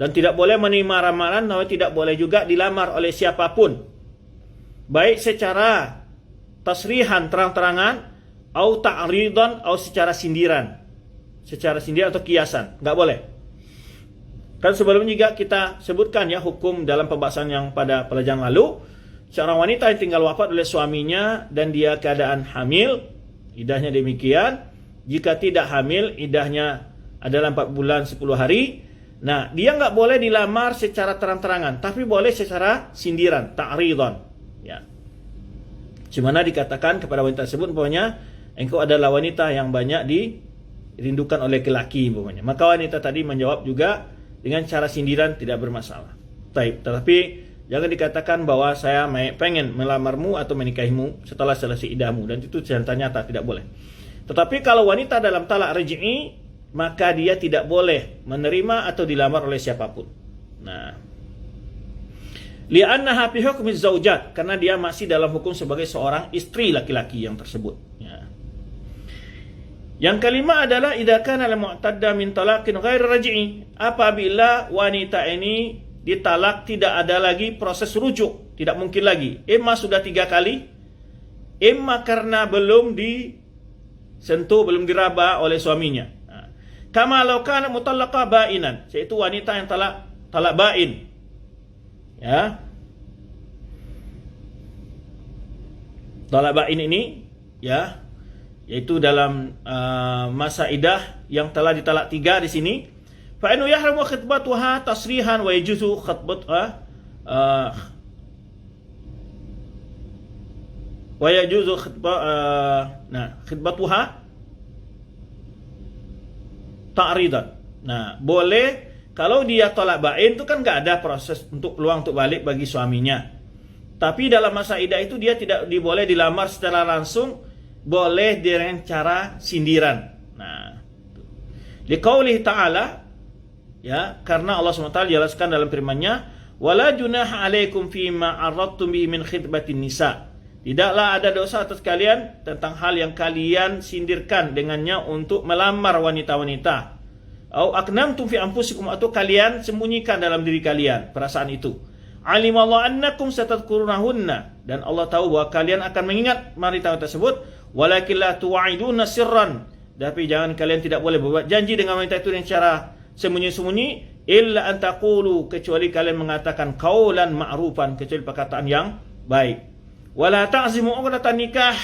B: Dan tidak boleh menerima ramalan, dan tidak boleh juga dilamar oleh siapapun. Baik secara tasrihan terang-terangan, atau ta'ridan, atau secara sindiran. Secara sindiran atau kiasan, enggak boleh. Kan sebelumnya juga kita sebutkan ya hukum dalam pembahasan yang pada pelajaran lalu, seorang wanita yang tinggal wafat oleh suaminya dan dia keadaan hamil, idahnya demikian. Jika tidak hamil, idahnya adalah 4 bulan 10 hari. Nah, dia nggak boleh dilamar secara terang-terangan, tapi boleh secara sindiran, ta'ridan. Ya. Cumana dikatakan kepada wanita tersebut, umpamanya, engkau adalah wanita yang banyak dirindukan oleh laki-laki, umpamanya. Maka wanita tadi menjawab juga dengan cara sindiran, tidak bermasalah. Tetapi jangan dikatakan bahwa saya pengen melamarmu atau menikahimu setelah selesai idahmu, dan itu nyata tidak boleh. Tetapi kalau wanita dalam talak raj'i, maka dia tidak boleh menerima atau dilamar oleh siapapun. Nah, li'annaha fi hukmi zaujat, karena dia masih dalam hukum sebagai seorang istri laki-laki yang tersebut. Ya. Yang kelima adalah idza kana al-mu'tadda min talaqin ghairi raj'i, apabila wanita ini ditalak tidak ada lagi proses rujuk, tidak mungkin lagi. Imma sudah 3 kali, imma karena belum disentuh, belum diraba oleh suaminya. Kama law kana mutallaqa ba'inan, yaitu wanita yang talak ba'in. Ya. Talak ba'in ini ya, yaitu dalam masa idah yang telah ditalak 3 di sini. Fa innahu yahramu khitbatuha tasrihan wa yajuzu khitbatuha wa yajuzu khitbatuha ta'ridan. Nah, boleh kalau dia tolak bain itu kan enggak ada proses untuk peluang untuk balik bagi suaminya. Tapi dalam masa idah itu dia tidak boleh dilamar secara langsung, boleh dengan cara sindiran. Nah, liqaulih ta'ala, ya, karena Allah SWT jelaskan dalam firman-Nya, wala junaha 'alaikum fima 'aradtum bihi min khitbatin nisa. Tidaklah ada dosa atas kalian tentang hal yang kalian sindirkan dengannya untuk melamar wanita-wanita. Au aknamtum fi anfusikum, atau kalian sembunyikan dalam diri kalian perasaan itu. Alimallahu annakum satadhkurunahunna, dan Allah tahu bahwa kalian akan mengingat wanita tersebut. Walakin la tu'iduna sirran, tapi jangan kalian tidak boleh berbuat janji dengan wanita itu dengan cara sembunyi-sembunyi, illa an taqulu, kecuali kalian mengatakan qaulan ma'rufan, kecuali perkataan yang baik. Wala ta'zimu 'uqdatan nikah,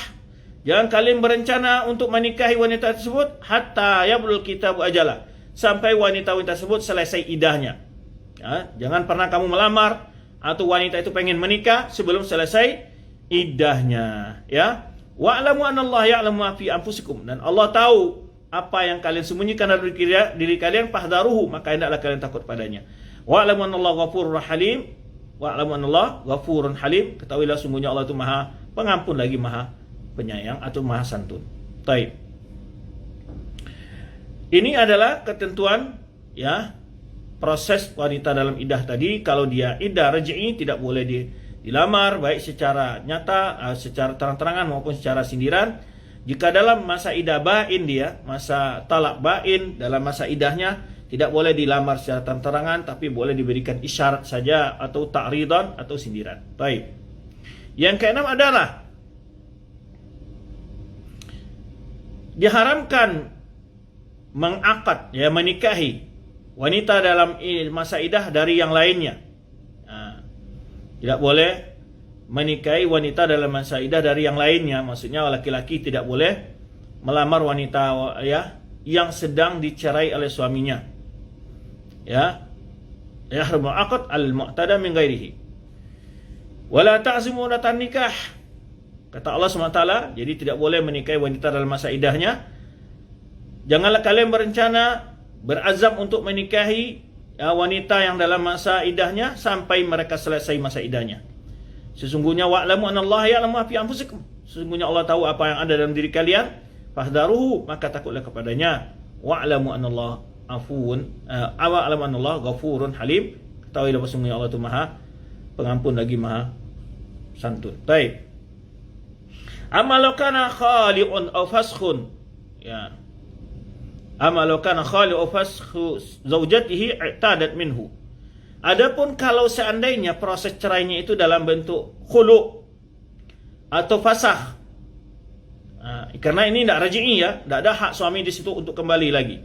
B: jangan kalian berencana untuk menikahi wanita tersebut hatta yablul kitabu ajala, sampai wanita-wanita tersebut selesai idahnya. Ya, jangan pernah kamu melamar atau wanita itu pengen menikah sebelum selesai iddahnya, ya. Wa'lamu anallaha ya'lamu ma fi anfusikum, dan Allah tahu apa yang kalian sembunyikan dalam diri kalian, fahdharuhu, maka hendaklah kalian takut padanya. Wa'lamu anallaha ghafurur halim, wa'lamu anallaha ghafurun halim, ketahuilah sungguhnya Allah itu Maha Pengampun lagi Maha Penyayang atau Maha Santun. Baik. Ini adalah ketentuan, ya, proses wanita dalam iddah tadi. Kalau dia iddah raj'i tidak boleh dilamar baik secara nyata, secara terang-terangan maupun secara sindiran. Jika dalam masa iddah bain dia, masa talak bain, dalam masa iddahnya tidak boleh dilamar secara terang-terangan, tapi boleh diberikan isyarat saja atau ta'ridan atau sindiran. Baik. Yang keenam adalah diharamkan mengakad, ya, menikahi wanita dalam masa iddah dari yang lainnya. Tidak boleh menikahi wanita dalam masa iddah dari yang lainnya. Maksudnya laki-laki tidak boleh melamar wanita, ya, yang sedang dicerai oleh suaminya. Ya. Yahrumu aqd al-mu'tada min ghairihi. Wala ta'zimu unatan nikah. Kata Allah SWT, jadi tidak boleh menikahi wanita dalam masa iddahnya. Janganlah kalian berencana, berazam untuk menikahi wanita yang dalam masa iddahnya sampai mereka selesai masa iddahnya. Sesungguhnya wa'lamu anallaha ya'lamu ma fi anfusikum, sesungguhnya Allah tahu apa yang ada dalam diri kalian, fahdharuhu, maka takutlah kepadanya. Wa'lamu anallaha wa'lamu anallaha ghafurun halim, ketahuilah sesungguhnya Allah itu Maha Pengampun lagi Maha Santun. Baik. Amalau kana khali'un aw faskhun, ya. Amalau kana khali'u fashu zaujatihi i'tadat minhu. Adapun kalau seandainya proses cerainya itu dalam bentuk khulu atau fasakh, karena ini tidak raj'i, ya, tidak ada hak suami di situ untuk kembali lagi,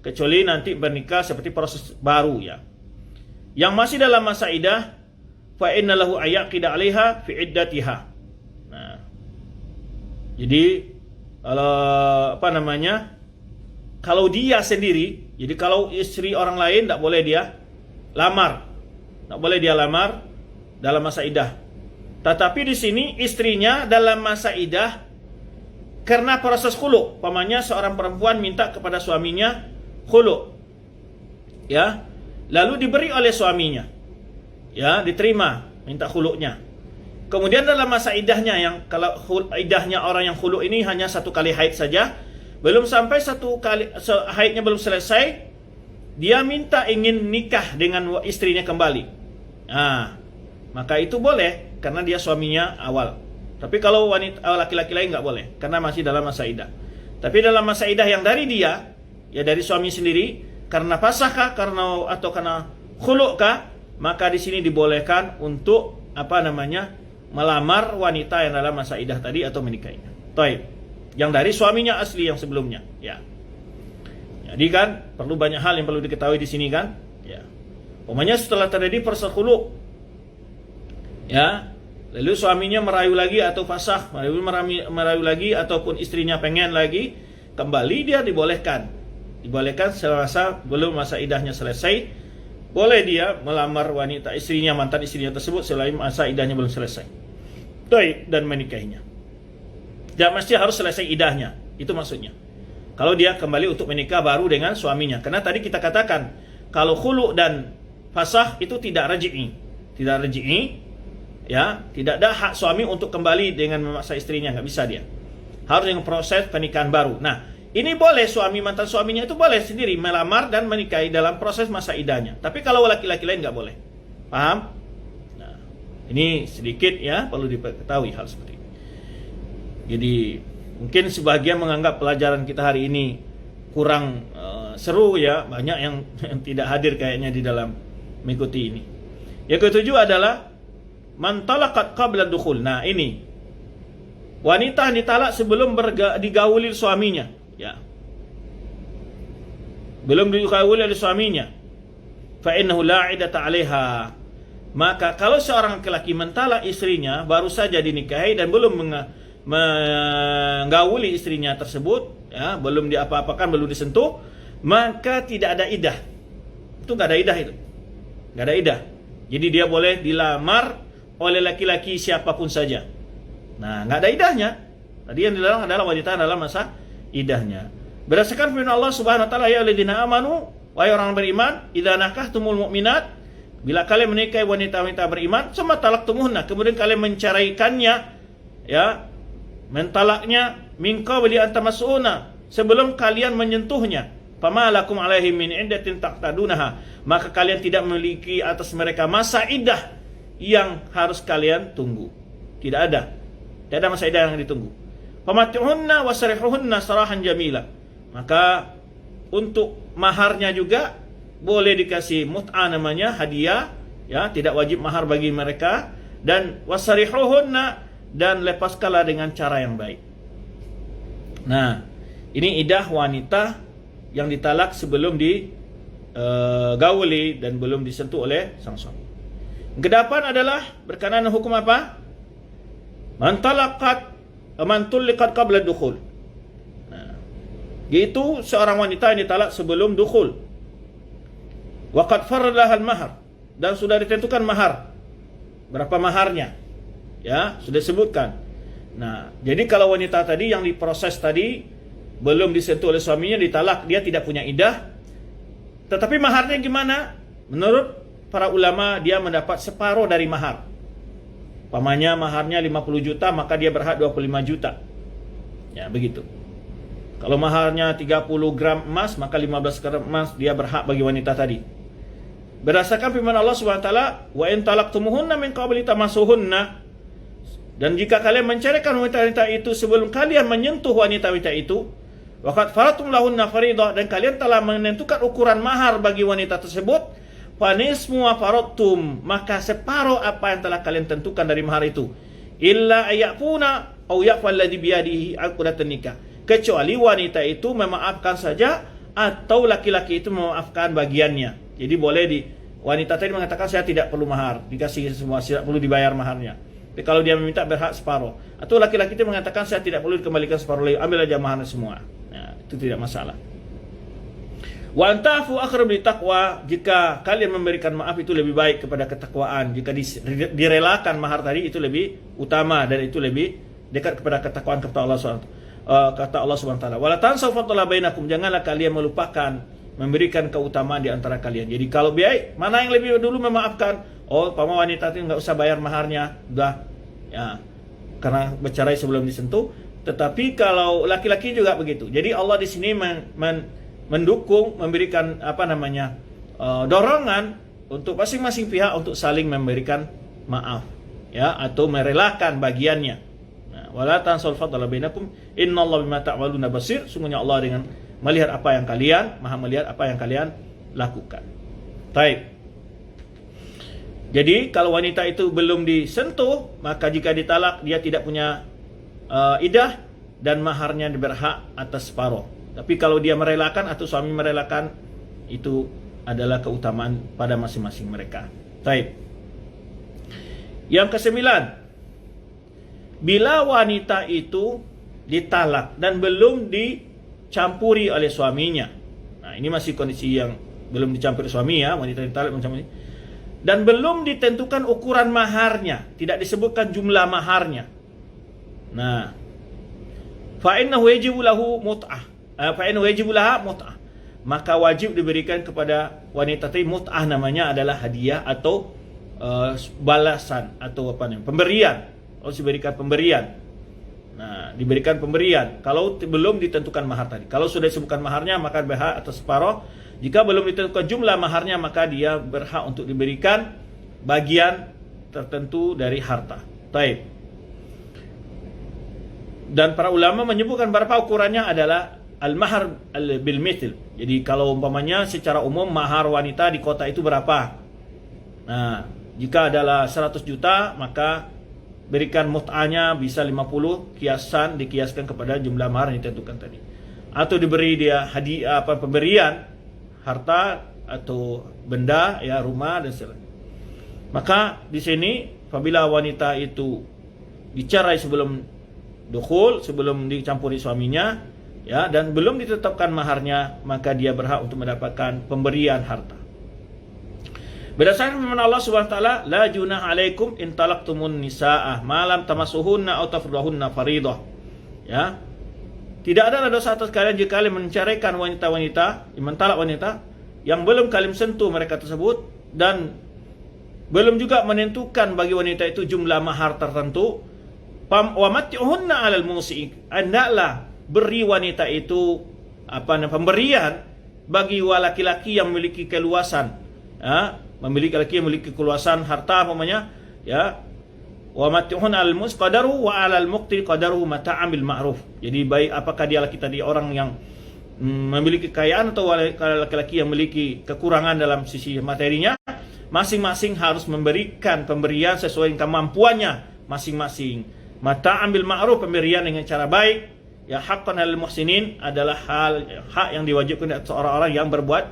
B: kecuali nanti bernikah seperti proses baru, ya. Yang masih dalam masa iddah, fa inna lahu ayyaqida 'alaiha fi iddatiha. Nah, jadi kalau dia sendiri, jadi kalau istri orang lain tidak boleh dia lamar, tidak boleh dia lamar dalam masa iddah. Tetapi di sini istrinya dalam masa iddah karena proses khulu, pamannya seorang perempuan minta kepada suaminya khulu, ya, lalu diberi oleh suaminya, ya, diterima minta khulunya. Kemudian dalam masa iddahnya, yang kalau iddahnya orang yang khulu ini hanya satu kali haid saja, belum sampai satu kali haidnya belum selesai, dia minta ingin nikah dengan istrinya kembali. Maka itu boleh karena dia suaminya awal. Tapi kalau wanita laki-laki lain nggak boleh karena masih dalam masa iddah. Tapi dalam masa iddah yang dari dia, ya dari suami sendiri, karena fasakh atau karena khulu' maka di sini dibolehkan untuk melamar wanita yang dalam masa iddah tadi atau menikahinya. Baik. Yang dari suaminya asli yang sebelumnya, ya. Jadi kan perlu banyak hal yang perlu diketahui di sini, kan, ya. Umpamanya setelah terjadi proses khulu, ya, lalu suaminya merayu lagi atau fasakh, merayu lagi ataupun istrinya pengen lagi kembali, dia dibolehkan selama belum masa iddahnya selesai, boleh dia melamar wanita istrinya, mantan istrinya tersebut selain masa iddahnya belum selesai. Dan menikahinya. Tidak mesti harus selesai iddahnya, itu maksudnya. Kalau dia kembali untuk menikah baru dengan suaminya. Karena tadi kita katakan, kalau khulu dan fasakh itu tidak raj'i, ya, tidak ada hak suami untuk kembali dengan memaksa istrinya, nggak bisa dia. Harus dengan proses pernikahan baru. Nah, ini boleh mantan suaminya itu boleh sendiri melamar dan menikahi dalam proses masa iddahnya. Tapi kalau laki-laki lain nggak boleh. Paham? Nah, ini sedikit, ya, perlu diketahui hal seperti ini. Jadi mungkin sebagian menganggap pelajaran kita hari ini kurang seru, ya, banyak yang tidak hadir kayaknya di dalam mengikuti ini. Yang ketujuh adalah man talaqat qabla dukhul. Nah, ini wanita yang ditalak sebelum digauli suaminya, ya. Belum digauli oleh suaminya. Fa innahu la 'iddata 'alaiha. Maka kalau seorang laki-laki mentalak istrinya baru saja dinikahi dan belum menggauli istrinya tersebut, ya, belum diapa-apakan, belum disentuh, maka tidak ada iddah. Itu nggak ada iddah itu. Nggak ada iddah. Jadi dia boleh dilamar oleh laki-laki siapapun saja. Nah, nggak ada idahnya. Tadi yang dilarang adalah wanita dalam masa idahnya. Berdasarkan firman Allah Subhanahu wa taala, ya alladzina amanu, wahai orang beriman, idza nakahtumul mu'minat, bila kalian menikahi wanita-wanita beriman, summa talaktumuhunna, kemudian kalian menceraikannya, ya, mentalaknya min qabli an tamassuhunna, sebelum kalian menyentuhnya, fama lakum alaihim min iddatin taqtadunaha, maka kalian tidak memiliki atas mereka masa iddah yang harus kalian tunggu. Tidak ada masa iddah yang ditunggu. Famati'uhunna wasarihuhunna sarahan jamila, maka untuk maharnya juga boleh dikasih mut'ah, namanya hadiah, ya, tidak wajib mahar bagi mereka, dan wasarihuhunna, dan lepaskanlah dengan cara yang baik. Nah, ini iddah wanita yang ditalak sebelum digauli dan belum disentuh oleh sang suami. Kedepan adalah berkenaan hukum apa? Man tulliqat qabla dukhul. Nah, yaitu seorang wanita yang ditalak sebelum dukhul. Wa qad faradaha al-mahar, dan sudah ditentukan mahar. Berapa maharnya? Ya, sudah disebutkan. Nah, jadi kalau wanita tadi yang diproses tadi belum disentuh oleh suaminya, ditalak, dia tidak punya iddah. Tetapi maharnya gimana? Menurut para ulama, dia mendapat separuh dari mahar. Pamannya maharnya 50 juta, maka dia berhak 25 juta. Ya, begitu. Kalau maharnya 30 gram emas, maka 15 gram emas dia berhak bagi wanita tadi. Berdasarkan firman Allah Subhanahu wa taala, wa in talaktumuhunna min qabli tamassuhunna, dan jika kalian menceraikan wanita-wanita itu sebelum kalian menyentuh wanita-wanita itu, waqad faratum lahunna faridah, dan kalian telah menentukan ukuran mahar bagi wanita tersebut, fanismu wa faradtum, maka separuh apa yang telah kalian tentukan dari mahar itu, illa ayakuna au yaqfal ladzi biyadihi aqdatun nikah, kecuali wanita itu memaafkan saja atau laki-laki itu memaafkan bagiannya. Jadi boleh wanita tadi mengatakan saya tidak perlu mahar, dikasih semua, tidak perlu dibayar maharnya. Tapi kalau dia meminta berhak separuh, atau laki-laki itu mengatakan saya tidak perlu dikembalikan separuh lagi, ambil aja maharnya semua. Nah, itu tidak masalah. Wa antafu aqrab litaqwa, jika kalian memberikan maaf itu lebih baik kepada ketakwaan. Jika direlakan mahar tadi itu lebih utama dan itu lebih dekat kepada ketakwaan kepada Allah SWT. Kata Allah Subhanahu wa taala, wala tansaw fadla bainakum, janganlah kalian melupakan memberikan keutamaan di antara kalian. Jadi kalau biaya mana yang lebih dulu memaafkan, oh paman wanita itu nggak usah bayar maharnya, udah, ya, karena bercerai sebelum disentuh. Tetapi kalau laki-laki juga begitu. Jadi Allah di sini mendukung, memberikan dorongan untuk masing-masing pihak untuk saling memberikan maaf, ya, atau merelakan bagiannya. Nah, wala tansal fadla bainakum innallaha bima ta'maluna basir, sungguhnya Allah dengan melihat apa yang kalian, maha melihat apa yang kalian lakukan. Baik. Jadi kalau wanita itu belum disentuh, maka jika ditalak dia tidak punya iddah dan maharnya berhak atas separuh. Tapi kalau dia merelakan atau suami merelakan, itu adalah keutamaan pada masing-masing mereka. Baik. Yang kesembilan, bila wanita itu ditalak dan belum dicampuri oleh suaminya. Nah, ini masih kondisi yang belum dicampuri suami, ya, wanita ditalak mencampuri. Dan belum ditentukan ukuran maharnya, tidak disebutkan jumlah maharnya. Nah, fa innahu yajibu lahu mut'ah. Fa innahu yajibu laha mut'ah. Maka wajib diberikan kepada wanita tadi mut'ah, namanya adalah hadiah atau balasan atau pemberian. Harus diberikan pemberian. Nah, diberikan pemberian kalau belum ditentukan mahar tadi. Kalau sudah disebutkan maharnya, maka berhak atas separuh. Jika belum ditentukan jumlah maharnya, maka dia berhak untuk diberikan bagian tertentu dari harta. Baik. Dan para ulama menyebutkan berapa ukurannya adalah al-mahar bil mithil. Jadi kalau umpamanya secara umum mahar wanita di kota itu berapa? Nah, jika adalah 100 juta, maka berikan mut'ahnya bisa 50, dikiaskan kepada jumlah mahar yang ditentukan tadi. Atau diberi dia hadiah pemberian harta atau benda, ya, rumah dan sebagainya. Maka di sini apabila wanita itu dicerai sebelum dukhul, sebelum dicampuri suaminya, ya, dan belum ditetapkan maharnya, maka dia berhak untuk mendapatkan pemberian harta. Berdasarkan firman Allah Subhanahu wa taala, la junah alaikum in talaqtumun nisaa ma lam tamasuhunna aw tafridahunna faridah. Ya. Tidak ada dosa atas kalian jika kalian menceraikan wanita-wanita, mentalak wanita yang belum kalian sentuh mereka tersebut dan belum juga menentukan bagi wanita itu jumlah mahar tertentu. Wa mat'uhunna 'alal musi'i. Hendaklah beri wanita itu pemberian bagi laki-laki yang memiliki keluasan. Ya, memiliki laki yang memiliki keluasan harta ya. Wa mat'uhunna 'alal musi'i qadaruhu wa 'alal muqtir qadaruhu mata'an bil ma'ruf. Jadi baik apakah dia tadi orang yang memiliki kekayaan atau laki-laki yang memiliki kekurangan dalam sisi materinya, masing-masing harus memberikan pemberian sesuai dengan kemampuannya masing-masing. Mata'an bil ma'ruf, pemberian dengan cara baik. Ya, haqqan 'alal muhsinin adalah hak yang diwajibkan atas orang-orang yang berbuat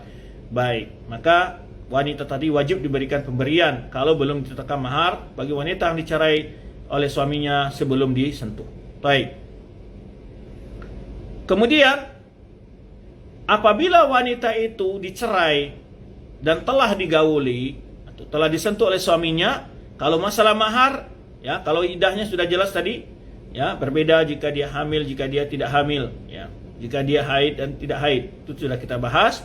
B: baik. Maka wanita tadi wajib diberikan pemberian kalau belum ditetapkan mahar bagi wanita yang dicerai oleh suaminya sebelum disentuh. Baik. Kemudian apabila wanita itu dicerai dan telah digauli atau telah disentuh oleh suaminya, kalau masalah mahar, ya, kalau idahnya sudah jelas tadi, ya, berbeda jika dia hamil, jika dia tidak hamil, ya, jika dia haid dan tidak haid, itu sudah kita bahas.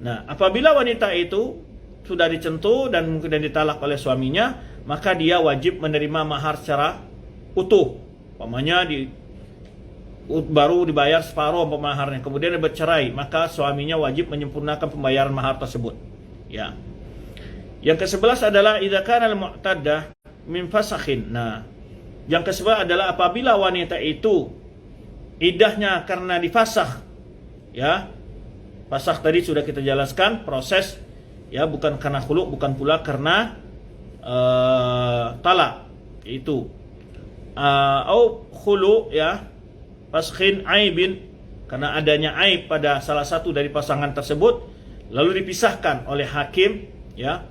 B: Nah, apabila wanita itu sudah disentuh dan mungkin ditalak oleh suaminya, maka dia wajib menerima mahar secara utuh. Umpamanya baru dibayar separuh maharnya, kemudian dia bercerai, maka suaminya wajib menyempurnakan pembayaran mahar tersebut. Ya. Yang ke-11 adalah idza kana al-mu'taddah min fasakhin. Nah, yang ke-11 adalah apabila wanita itu idahnya karena difasakh. Ya. Fasakh tadi sudah kita jelaskan proses, ya, bukan karena khulu', bukan pula karena talak, yaitu au khulu', ya, faskhin aibin, karena adanya aib pada salah satu dari pasangan tersebut lalu dipisahkan oleh hakim, ya,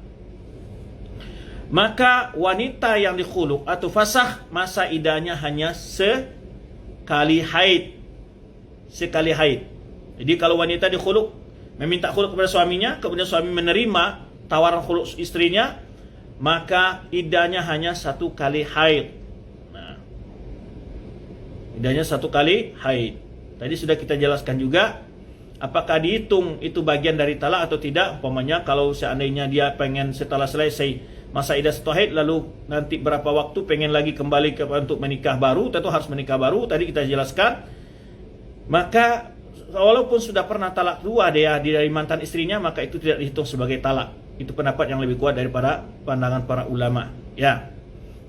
B: maka wanita yang dikhulu' atau fasakh masa idahnya hanya sekali haid. Jadi kalau wanita dikhulu' meminta khulu' kepada suaminya, kemudian suami menerima tawaran khulu' istrinya, maka idahnya hanya satu kali haid. Nah, idahnya satu kali haid. Tadi sudah kita jelaskan juga apakah dihitung itu bagian dari talak atau tidak. Umpamanya kalau seandainya dia pengen setelah selesai masa idah satu haid lalu nanti berapa waktu pengen lagi kembali untuk menikah baru, tentu harus menikah baru, tadi kita jelaskan. Maka walaupun sudah pernah talak dua dia dari mantan istrinya, maka itu tidak dihitung sebagai talak. Itu pendapat yang lebih kuat daripada pandangan para ulama, ya.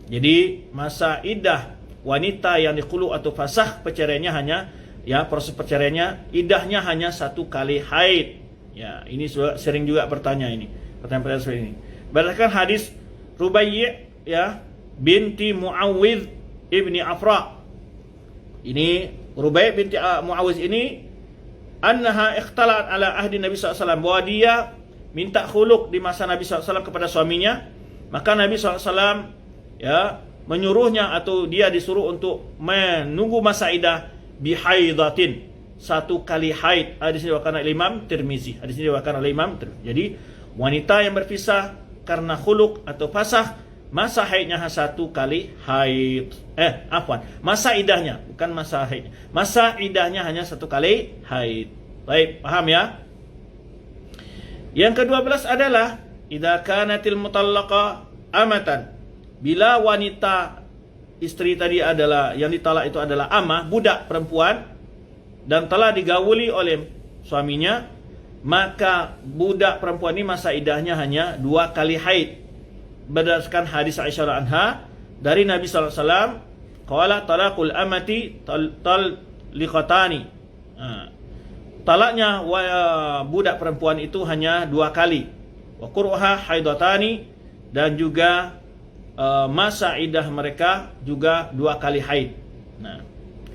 B: Jadi masa iddah wanita yang dikhulu' atau fasakh perceraiannya hanya, ya, proses perceraiannya idahnya hanya satu kali haid. Ya, ini sering juga bertanya ini. Pertanyaan seperti ini. Berdasarkan hadis Rubai', ya, binti Muawidh ibni Afra. Ini Rubai' binti Muawidh ini annaha ikhtalat ala ahdi Nabi SAW, bahwa dia minta khuluk di masa Nabi SAW kepada suaminya. Maka Nabi SAW, ya, menyuruhnya atau dia disuruh untuk menunggu masa idah bihaidatin, satu kali haid. Hadis ini diriwayatkan oleh Imam Tirmizi. Hadis ini diriwayatkan oleh Imam Tirmizi. Jadi wanita yang berpisah karena khuluk atau fasakh, masa haidnya satu kali haid. Masa idahnya, bukan masa haidnya. Masa idahnya hanya satu kali haid. Baik, paham ya? Yang ke-12 adalah idza kanatil mutallaqa amatan. Bila wanita istri tadi adalah yang ditalak itu adalah amah, budak perempuan, dan telah digauli oleh suaminya, maka budak perempuan ini masa idahnya hanya 2 kali haid. Berdasarkan hadis Aisyah anha dari Nabi SAW, qala talaqul amati talliqatani. Talaknya budak perempuan itu hanya 2 kali. Wa qur'uha haidatani, dan juga masa idah mereka juga 2 kali haid. Nah,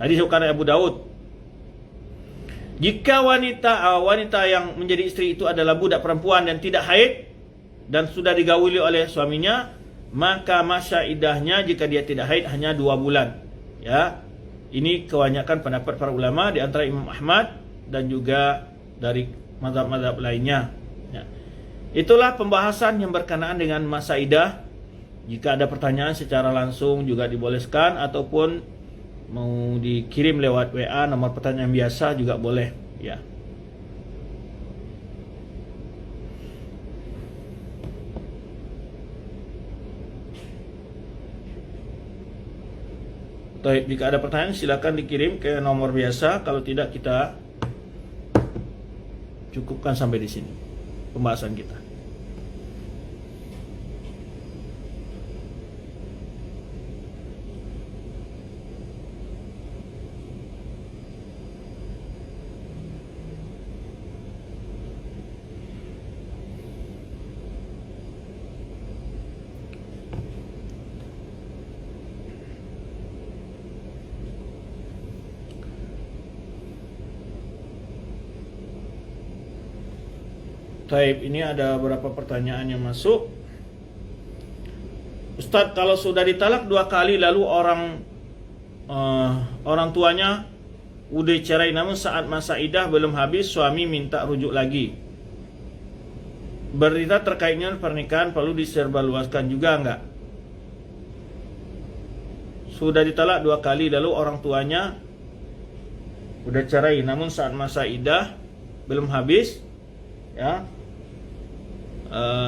B: hadis riwayat Abu Daud. Jika wanita yang menjadi istri itu adalah budak perempuan dan tidak haid dan sudah digauli oleh suaminya, maka masa idahnya jika dia tidak haid hanya 2 bulan. Ya, ini kebanyakan pendapat para ulama, di antara Imam Ahmad dan juga dari mazhab-mazhab lainnya. Ya. Itulah pembahasan yang berkenaan dengan masa idah. Jika ada pertanyaan secara langsung juga dibolehkan, ataupun mau dikirim lewat WA nomor pertanyaan biasa juga boleh, ya. Baik, jika ada pertanyaan silakan dikirim ke nomor biasa. Kalau tidak, kita cukupkan sampai di sini pembahasan kita. Taib, ini ada beberapa pertanyaan yang masuk. Ustadz, kalau sudah ditalak 2 kali lalu orang tuanya udah cerai, namun saat masa idah belum habis suami minta rujuk lagi, berita terkaitnya pernikahan perlu disebarluaskan juga enggak? Sudah ditalak 2 kali lalu orang tuanya udah cerai, namun saat masa idah belum habis, ya,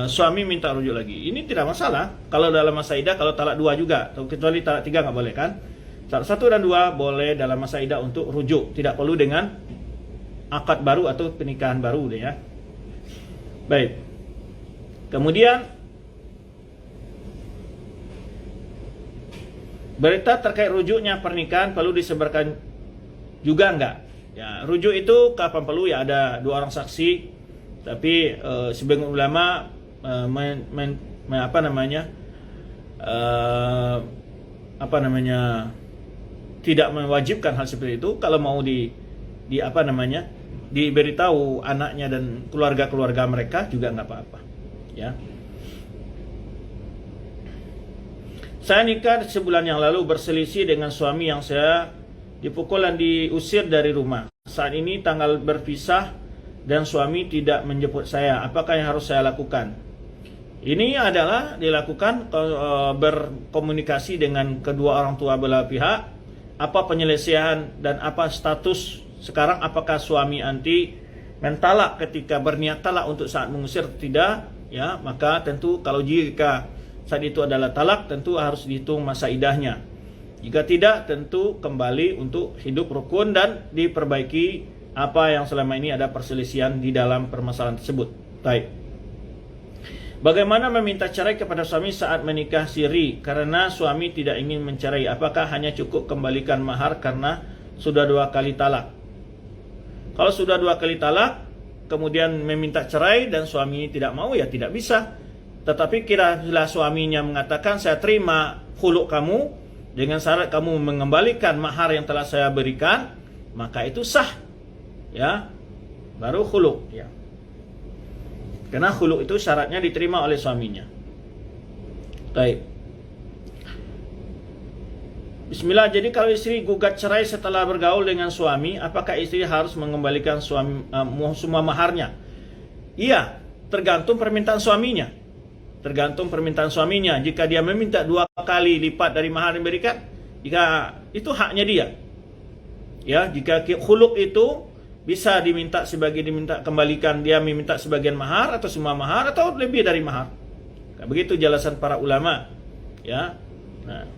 B: suami minta rujuk lagi. Ini tidak masalah kalau dalam masa idah, kalau talak 2 juga, kecuali talak 3 nggak boleh kan. Talak 1 dan 2 boleh dalam masa idah untuk rujuk, tidak perlu dengan akad baru atau pernikahan baru deh, ya. Baik. Kemudian berita terkait rujuknya pernikahan perlu disebarkan juga enggak? Ya, rujuk itu kapan perlu, ya ada 2 orang saksi. Tapi sebagian ulama tidak mewajibkan hal seperti itu. Kalau mau diberitahu anaknya dan keluarga mereka juga nggak apa-apa, ya. Saya nikah sebulan yang lalu, berselisih dengan suami yang saya dipukul dan diusir dari rumah. Saat ini tanggal berpisah dan suami tidak menjemput saya. Apakah yang harus saya lakukan? Ini adalah dilakukan berkomunikasi dengan kedua orang tua belah pihak. Apa penyelesaian dan apa status sekarang? Apakah suami anti mentalak ketika berniat talak untuk saat mengusir? Tidak, ya. Maka tentu kalau jika saat itu adalah talak, tentu harus dihitung masa idahnya. Jika tidak, tentu kembali untuk hidup rukun dan diperbaiki apa yang selama ini ada perselisihan di dalam permasalahan tersebut. Baik. Bagaimana meminta cerai kepada suami saat menikah siri karena suami tidak ingin mencerai? Apakah hanya cukup kembalikan mahar karena sudah 2 kali talak? Kalau sudah 2 kali talak kemudian meminta cerai dan suami tidak mau, ya tidak bisa. Tetapi kira-kira suaminya mengatakan, saya terima khuluk kamu dengan syarat kamu mengembalikan mahar yang telah saya berikan, maka itu sah, ya, baru khuluk, ya. Karena khuluk itu syaratnya diterima oleh suaminya. Baik. Bismillah. Jadi kalau istri gugat cerai setelah bergaul dengan suami, apakah istri harus mengembalikan semua maharnya? Iya, tergantung permintaan suaminya. Tergantung permintaan suaminya. Jika dia meminta 2 kali lipat dari mahar yang diberikan, jika itu haknya dia. Ya, jika khuluk itu bisa diminta kembalikan, dia meminta sebagian mahar atau semua mahar atau lebih dari mahar. Nah, begitu jelasan para ulama, ya. Nah.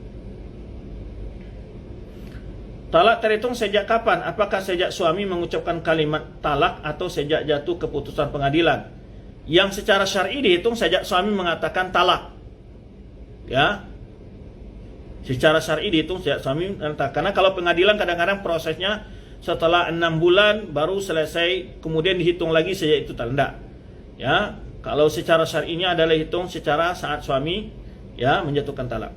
B: Talak terhitung sejak kapan? Apakah sejak suami mengucapkan kalimat talak atau sejak jatuh keputusan pengadilan? Yang secara syar'i dihitung sejak suami mengatakan talak. Ya. Secara syar'i dihitung sejak suami mengatakan. Karena kalau pengadilan kadang-kadang prosesnya setelah 6 bulan baru selesai, kemudian dihitung lagi sejak itu tanda. Ya, kalau secara syar'inya adalah hitung secara saat suami, ya, menjatuhkan talak.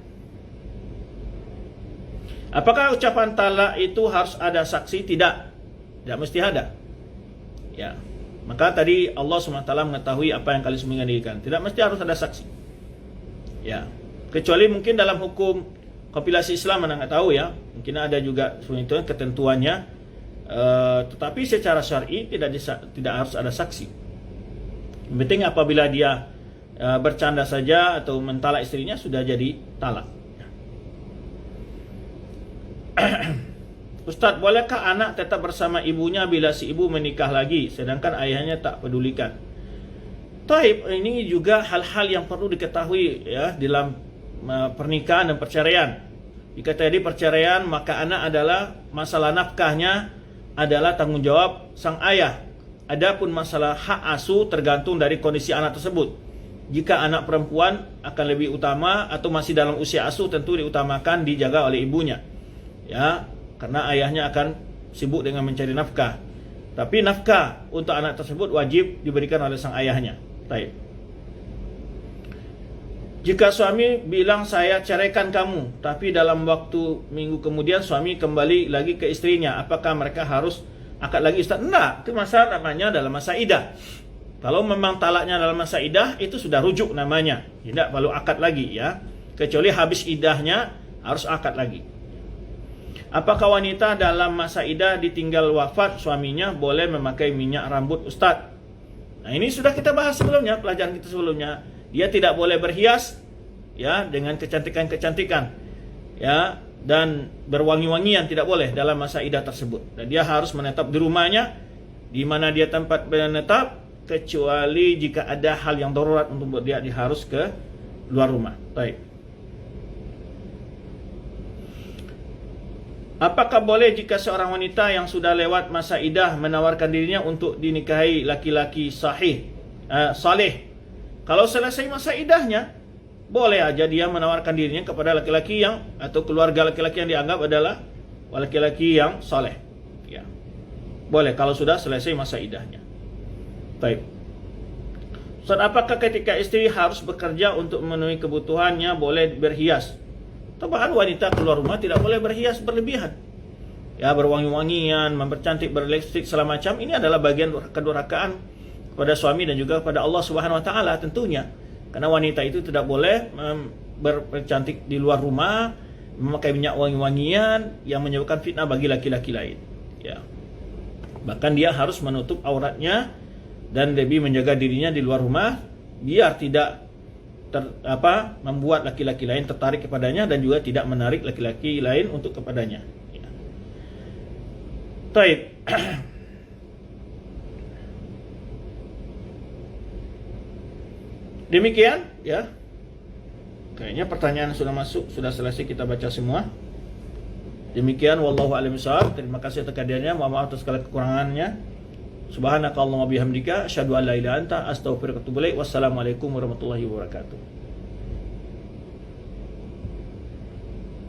B: Apakah ucapan talak itu harus ada saksi? Tidak. Tidak mesti ada. Ya. Maka tadi Allah SWT mengetahui apa yang kalian semua dirikan. Tidak mesti harus ada saksi. Ya. Kecuali mungkin dalam hukum kompilasi Islam, Anda nggak tahu, ya. Mungkin ada juga sebenarnya ketentuannya. Tetapi secara syar'i tidak harus ada saksi. Yang penting apabila dia bercanda saja atau mentalak istrinya sudah jadi talak. Ustaz, bolehkah anak tetap bersama ibunya bila si ibu menikah lagi sedangkan ayahnya tak pedulikan? Taib, ini juga hal-hal yang perlu diketahui ya dalam pernikahan dan perceraian. Jika terjadi perceraian, maka anak adalah masalah nafkahnya adalah tanggung jawab sang ayah. Adapun masalah hak asuh tergantung dari kondisi anak tersebut. Jika anak perempuan akan lebih utama atau masih dalam usia asuh, tentu diutamakan dijaga oleh ibunya. Ya, karena ayahnya akan sibuk dengan mencari nafkah. Tapi nafkah untuk anak tersebut wajib diberikan oleh sang ayahnya. Baik. Jika suami bilang saya ceraikan kamu, tapi dalam waktu minggu kemudian suami kembali lagi ke istrinya, apakah mereka harus akad lagi, Ustaz? Enggak, itu masa namanya dalam masa idah. Kalau memang talaknya dalam masa idah, itu sudah rujuk namanya, tidak perlu akad lagi ya. Kecuali habis idahnya harus akad lagi. Apakah wanita dalam masa idah ditinggal wafat suaminya boleh memakai minyak rambut, Ustaz? Nah, ini sudah kita bahas sebelumnya, pelajaran kita sebelumnya. Dia tidak boleh berhias ya dengan kecantikan-kecantikan ya, dan berwangi-wangian tidak boleh dalam masa idah tersebut. Dan dia harus menetap di rumahnya di mana dia tempat menetap, kecuali jika ada hal yang darurat untuk membuat dia harus ke luar rumah. Baik. Apakah boleh jika seorang wanita yang sudah lewat masa idah menawarkan dirinya untuk dinikahi laki-laki saleh? Kalau selesai masa idahnya, boleh aja dia menawarkan dirinya kepada laki-laki yang atau keluarga laki-laki yang dianggap adalah laki-laki yang saleh. Ya. Boleh kalau sudah selesai masa idahnya. Baik. Ustaz, apakah ketika istri harus bekerja untuk memenuhi kebutuhannya boleh berhias? Bahkan wanita keluar rumah tidak boleh berhias berlebihan. Ya, berwangi-wangian, mempercantik, berlipstik segala macam, ini adalah bagian kedurhakaan kepada suami dan juga kepada Allah Subhanahu wa taala tentunya. Karena wanita itu tidak boleh bercantik di luar rumah, memakai minyak wangi-wangian yang menyebabkan fitnah bagi laki-laki lain. Ya. Bahkan dia harus menutup auratnya dan lebih menjaga dirinya di luar rumah biar tidak membuat laki-laki lain tertarik kepadanya dan juga tidak menarik laki-laki lain untuk kepadanya. Ya. Taib. Demikian ya. Kayaknya pertanyaan sudah masuk, sudah selesai kita baca semua. Demikian wallahu a'lam bishawab. Terima kasih atas kehadirannya, mohon maaf atas segala kekurangannya. Subhanakallahumma bihamdika asyhadu an la ilaha illa anta astaghfiruka wa atubu ilaik. Wassalamualaikum warahmatullahi wabarakatuh.